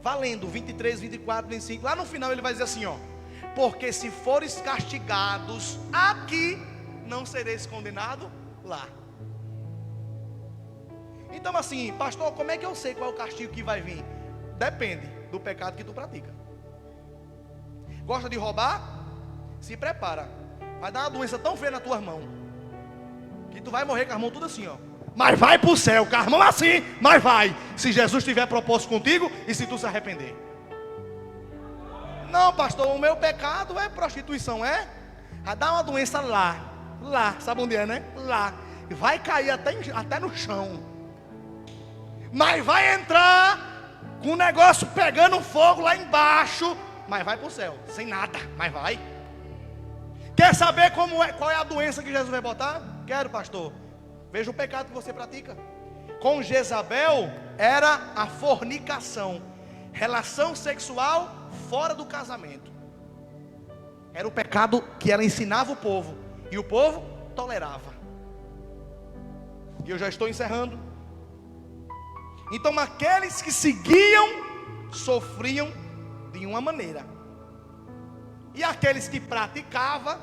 Valendo, 23, 24, 25. Lá no final ele vai dizer assim, ó: porque se fores castigados aqui, não sereis condenado lá. Então assim, pastor, como é que eu sei qual é o castigo que vai vir? Depende do pecado que tu pratica. Gosta de roubar? Se prepara. Vai dar uma doença tão feia na tua mão que tu vai morrer com as mãos tudo assim, ó. Mas vai para o céu, com as mãos assim, mas vai. Se Jesus tiver propósito contigo e se tu se arrepender. Não, pastor, o meu pecado é prostituição, é? Vai dar uma doença lá, sabe onde é, né? Lá. Vai cair até no chão. Mas vai entrar com o negócio pegando fogo lá embaixo, mas vai para o céu, sem nada, mas vai. Quer saber qual é a doença que Jesus vai botar? Quero, pastor. Veja o pecado que você pratica. Com Jezabel era a fornicação, relação sexual fora do casamento. Era o pecado que ela ensinava o povo, e o povo tolerava. E eu já estou encerrando. Então aqueles que seguiam sofriam de uma maneira, e aqueles que praticavam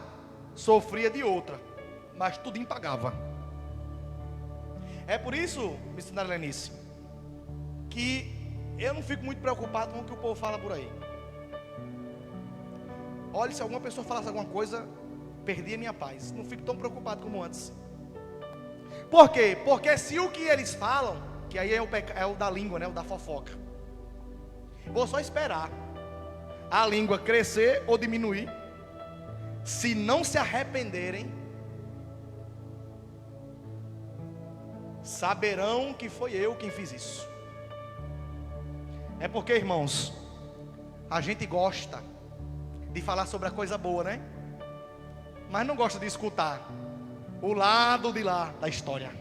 sofriam de outra, mas tudinho pagava. É por isso, missionária Lenice, que eu não fico muito preocupado com o que o povo fala por aí. Olha, se alguma pessoa falasse alguma coisa, perdi a minha paz. Não fico tão preocupado como antes. Por quê? Porque se o que eles falam, que aí é o da língua, né? O da fofoca, vou só esperar a língua crescer ou diminuir. Se não se arrependerem, saberão que foi eu quem fiz isso. É porque, irmãos, a gente gosta de falar sobre a coisa boa, né? Mas não gosta de escutar o lado de lá da história.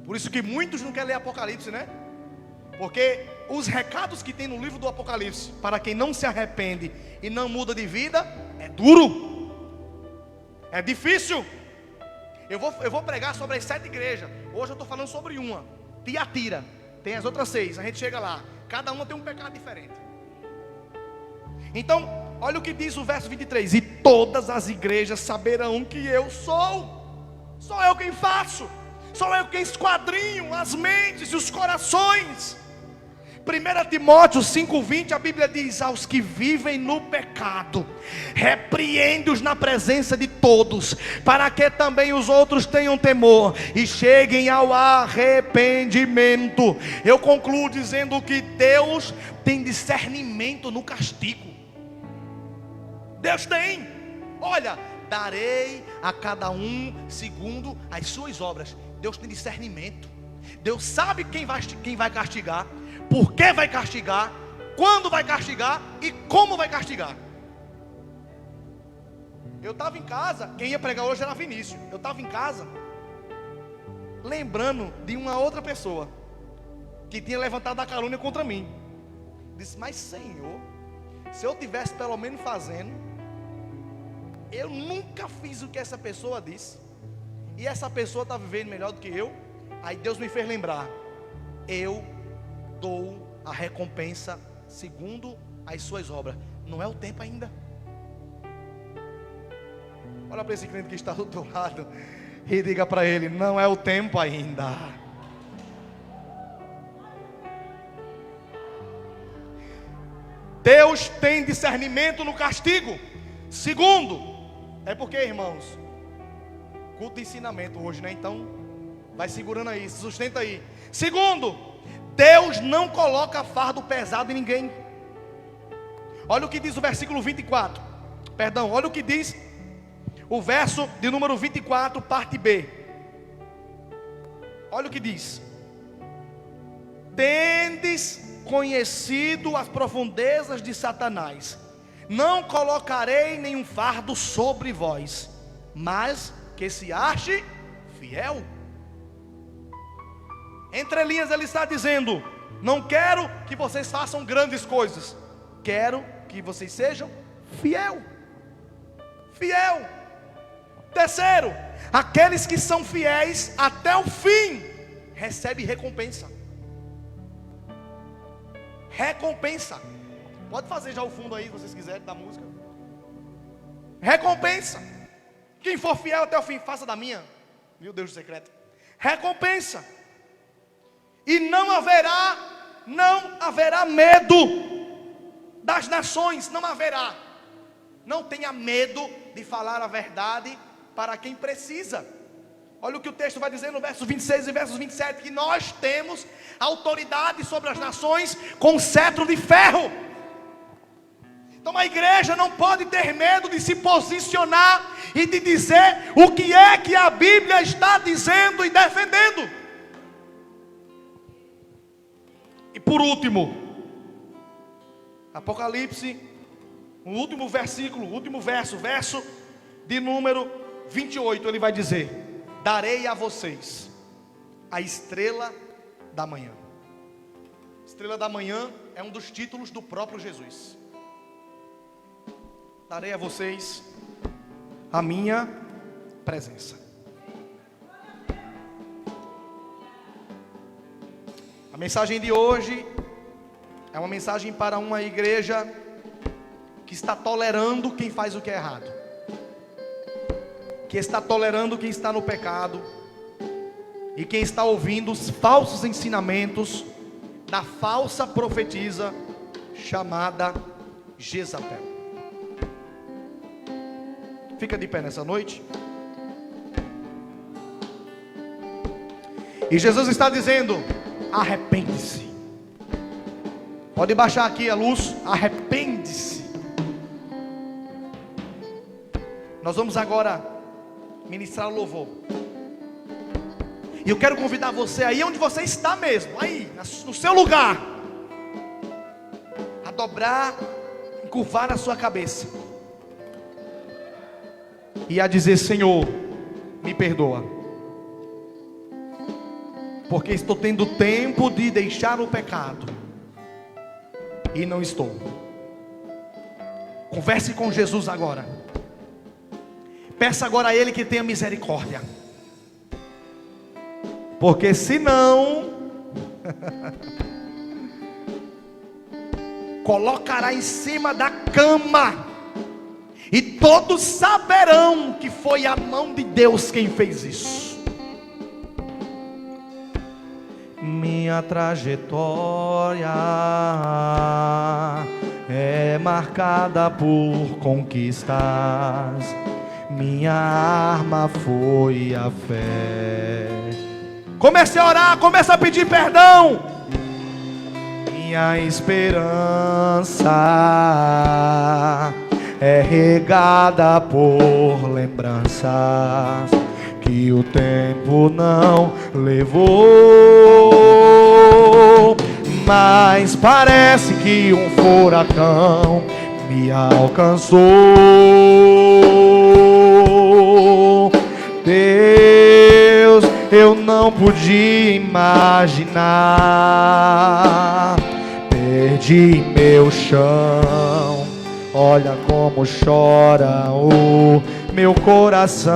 Por isso que muitos não querem ler Apocalipse, né? Porque os recados que tem no livro do Apocalipse, para quem não se arrepende e não muda de vida, é duro, é difícil. Eu vou pregar sobre as 7 igrejas. Hoje eu estou falando sobre uma, Tiatira. Tem as outras 6, a gente chega lá. Cada uma tem um pecado diferente. Então, olha o que diz o verso 23: e todas as igrejas saberão que eu sou eu quem faço, sou eu quem esquadrinho as mentes e os corações. 1 Timóteo 5,20, a Bíblia diz: aos que vivem no pecado, repreende-os na presença de todos, para que também os outros tenham temor e cheguem ao arrependimento. Eu concluo dizendo que Deus tem discernimento no castigo. Deus tem. Olha, darei a cada um segundo as suas obras. Deus tem discernimento. Deus sabe quem vai castigar, por que vai castigar, quando vai castigar e como vai castigar. Eu estava em casa, quem ia pregar hoje era Vinícius. Eu estava em casa, lembrando de uma outra pessoa que tinha levantado a calúnia contra mim. Disse: mas Senhor, se eu tivesse pelo menos fazendo, eu nunca fiz o que essa pessoa disse, e essa pessoa está vivendo melhor do que eu. Aí Deus me fez lembrar: eu dou a recompensa segundo as suas obras. Não é o tempo ainda. Olha para esse crente que está do teu lado e diga para ele: não é o tempo ainda. Deus tem discernimento no castigo. Segundo, é porque, irmãos, culto de ensinamento hoje, né? Então, vai segurando aí, se sustenta aí. Segundo, Deus não coloca fardo pesado em ninguém. Olha o que diz o versículo 24. Perdão, olha o que diz o verso de número 24, parte B. Olha o que diz: tendes conhecido as profundezas de Satanás, não colocarei nenhum fardo sobre vós, mas que se ache fiel. Entre linhas ele está dizendo: não quero que vocês façam grandes coisas, quero que vocês sejam fiel. Terceiro, aqueles que são fiéis até o fim recebem recompensa. Pode fazer já o fundo aí, se vocês quiserem, da música. Recompensa. Quem for fiel até o fim, faça da minha, meu Deus do secreto. Recompensa. E não haverá medo das nações. Não haverá. Não tenha medo de falar a verdade para quem precisa. Olha o que o texto vai dizer no verso 26 e versos 27, que nós temos autoridade sobre as nações com cetro de ferro. Então a igreja não pode ter medo de se posicionar e de dizer o que é que a Bíblia está dizendo e defendendo. E por último, Apocalipse, o último versículo, o último verso de número 28, ele vai dizer: darei a vocês a estrela da manhã. Estrela da manhã é um dos títulos do próprio Jesus. Darei a vocês a minha presença. A mensagem de hoje é uma mensagem para uma igreja que está tolerando quem faz o que é errado, que está tolerando quem está no pecado, e quem está ouvindo os falsos ensinamentos da falsa profetisa chamada Jezabel. Fica de pé nessa noite. E Jesus está dizendo: arrepende-se. Pode baixar aqui a luz. Arrepende-se. Nós vamos agora ministrar o louvor. E eu quero convidar você aí onde você está mesmo, aí no seu lugar, a dobrar, encurvar a sua cabeça e a dizer: Senhor, me perdoa. porque estou tendo tempo de deixar o pecado e não estou. Converse com Jesus agora. Peça agora a Ele que tenha misericórdia, porque senão colocará em cima da cama, e todos saberão que foi a mão de Deus quem fez isso. Minha trajetória é marcada por conquistas, minha arma foi a fé. Comece a orar, comece a pedir perdão. Minha esperança é regada por lembranças que o tempo não levou, mas parece que um furacão me alcançou. Deus, eu não podia imaginar, perdi meu chão. Olha como chora o meu coração.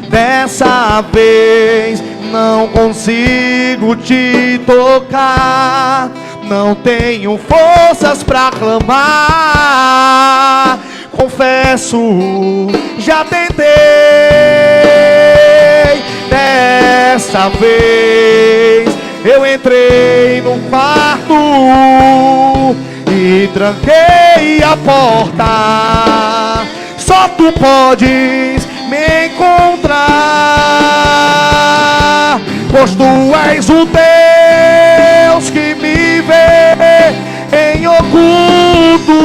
Dessa vez não consigo te tocar, não tenho forças pra clamar. Confesso, já tentei. Dessa vez eu entrei no quarto e tranquei a porta. Só tu podes me encontrar, pois tu és o Deus que me vê em oculto.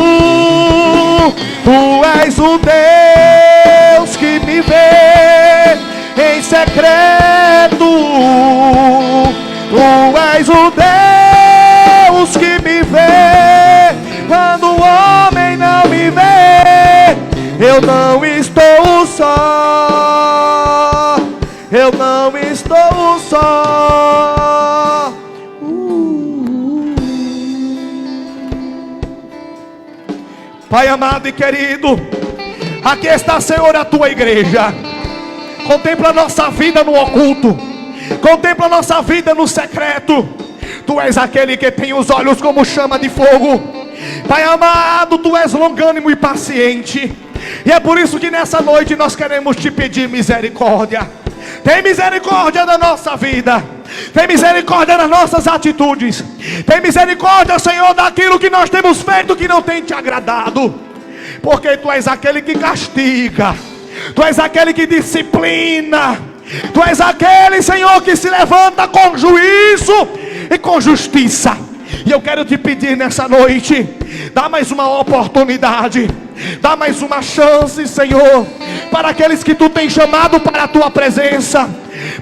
Tu és o Deus que me vê em secreto. Tu és o Deus que me vê quando o homem não me vê. Eu não estou só, eu não estou só. Pai amado e querido, aqui está, Senhor, a tua igreja. Contempla a nossa vida no oculto, contempla a nossa vida no secreto. Tu és aquele que tem os olhos como chama de fogo. Pai amado, tu és longânimo e paciente, e é por isso que nessa noite nós queremos te pedir misericórdia. Tem misericórdia da nossa vida, tem misericórdia das nossas atitudes, tem misericórdia, Senhor, daquilo que nós temos feito que não tem te agradado, porque tu és aquele que castiga, tu és aquele que disciplina, tu és aquele, Senhor, que se levanta com juízo e com justiça. E eu quero te pedir nessa noite, dá mais uma oportunidade, dá mais uma chance, Senhor, para aqueles que tu tens chamado para a tua presença,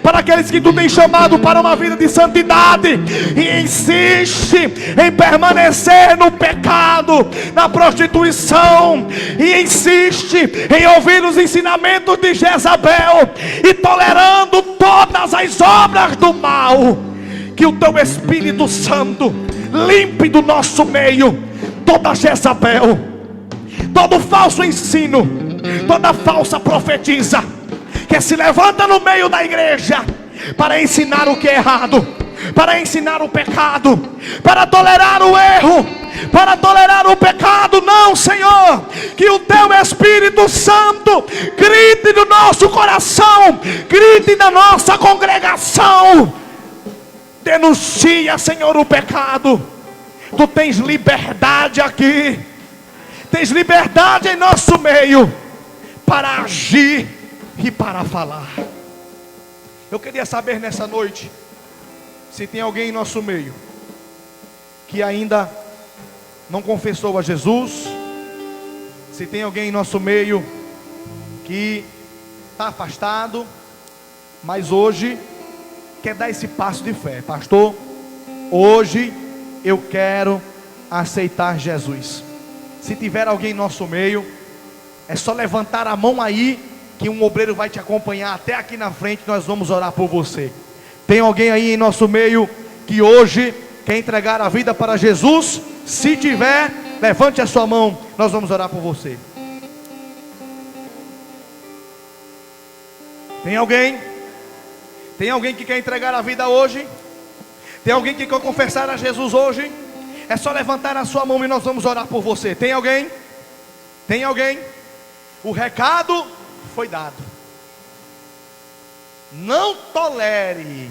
para aqueles que tu tens chamado para uma vida de santidade, e insiste em permanecer no pecado, na prostituição, e insiste em ouvir os ensinamentos de Jezabel, e tolerando todas as obras do mal. Que o teu Espírito Santo limpe do nosso meio toda Jezabel, todo falso ensino, toda falsa profetisa que se levanta no meio da igreja para ensinar o que é errado, para ensinar o pecado, para tolerar o erro, para tolerar o pecado. Não, Senhor, que o teu Espírito Santo grite no nosso coração, grite na nossa congregação, denuncia, Senhor, o pecado. Tu tens liberdade aqui, tens liberdade em nosso meio para agir e para falar. Eu queria saber nessa noite se tem alguém em nosso meio que ainda não confessou a Jesus, se tem alguém em nosso meio que está afastado, mas hoje quer dar esse passo de fé. Pastor, hoje eu quero aceitar Jesus. Se tiver alguém em nosso meio, É só levantar a mão aí, que um obreiro vai te acompanhar até aqui na frente. Nós vamos orar por você. Tem alguém aí em nosso meio que hoje quer entregar a vida para Jesus? Se tiver, levante a sua mão, nós vamos orar por você. Tem alguém? Tem alguém que quer entregar a vida hoje? Tem alguém que quer confessar a Jesus hoje? É só levantar a sua mão e nós vamos orar por você. Tem alguém? Tem alguém? O recado foi dado. Não tolere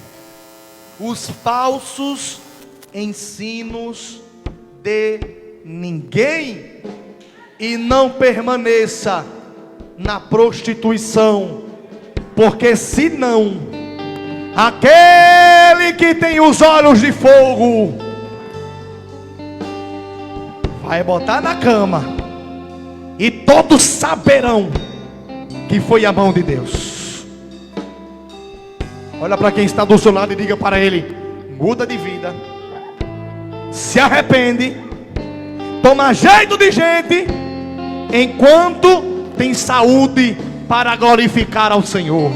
os falsos ensinos de ninguém e não permaneça na prostituição, porque senão aquele que tem os olhos de fogo vai botar na cama e todos saberão que foi a mão de Deus. Olha para quem está do seu lado e diga para ele: muda de vida, se arrepende, toma jeito de gente, enquanto tem saúde para glorificar ao Senhor.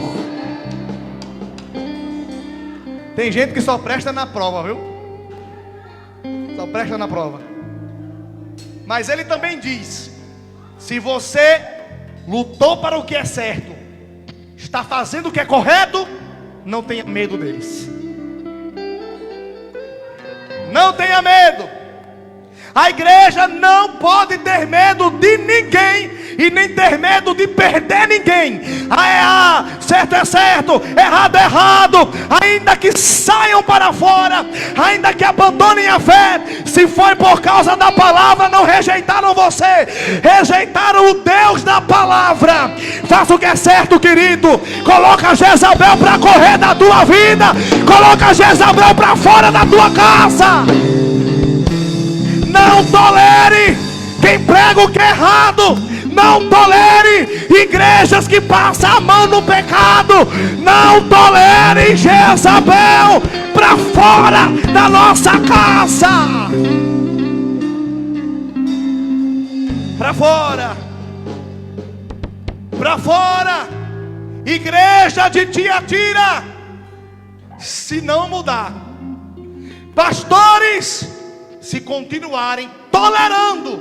Tem gente que só presta na prova, viu? Só presta na prova. Mas ele também diz: se você lutou para o que é certo, está fazendo o que é correto, não tenha medo deles. Não tenha medo. A igreja não pode ter medo de ninguém e nem ter medo de perder ninguém. Certo é certo, errado é errado. Ainda que saiam para fora, ainda que abandonem a fé, se foi por causa da palavra, não rejeitaram você, rejeitaram o Deus da palavra. Faça o que é certo, querido. Coloca Jezabel para correr da tua vida. Coloca Jezabel para fora da tua casa. Não tolere quem prega o que é errado. Não tolere igrejas que passam a mão no pecado. Não tolere Jezabel para fora da nossa casa. Para fora. Para fora. Igreja de Tiatira, se não mudar, pastores, se continuarem tolerando,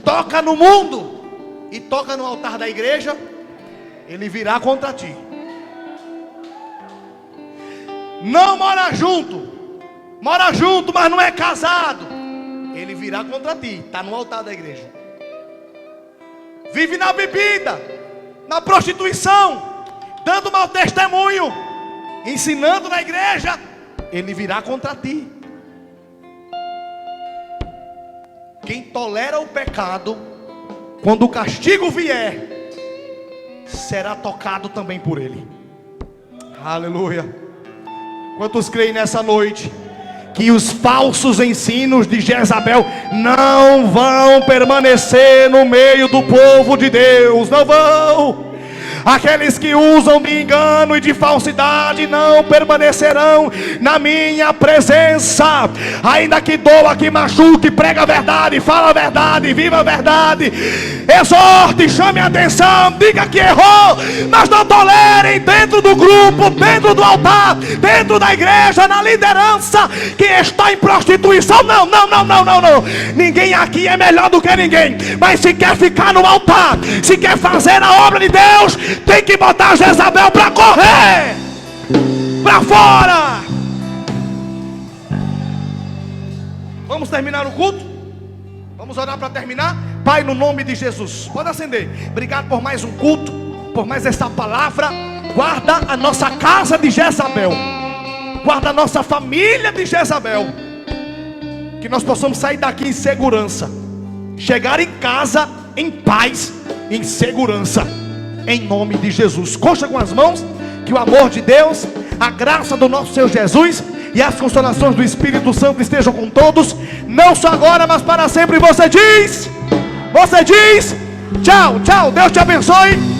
toca no mundo e toca no altar da igreja, ele virá contra ti. Não mora junto, mas não é casado, ele virá contra ti. Está no altar da igreja. Vive na bebida, na prostituição, dando mau testemunho, ensinando na igreja, ele virá contra ti. Quem tolera o pecado, quando o castigo vier, será tocado também por ele. Aleluia. Quantos creem nessa noite que os falsos ensinos de Jezabel não vão permanecer no meio do povo de Deus? Não vão. Aqueles que usam de engano e de falsidade não permanecerão na minha presença. Ainda que doa, que machuque, prega a verdade, fala a verdade, viva a verdade, exorte, chame a atenção, diga que errou, mas não tolerem dentro do grupo, dentro do altar, dentro da igreja, na liderança, que está em prostituição. Não. Ninguém aqui é melhor do que ninguém, mas se quer ficar no altar, se quer fazer a obra de Deus, tem que botar Jezabel para correr para fora. Vamos terminar o culto? Vamos orar para terminar? Pai, no nome de Jesus, pode acender. Obrigado por mais um culto, por mais essa palavra. Guarda a nossa casa de Jezabel, guarda a nossa família de Jezabel, que nós possamos sair daqui em segurança, chegar em casa em paz, em segurança, em nome de Jesus. Coxa com as mãos, que o amor de Deus, a graça do nosso Senhor Jesus e as consolações do Espírito Santo estejam com todos, não só agora, mas para sempre. Você diz, tchau, Deus te abençoe.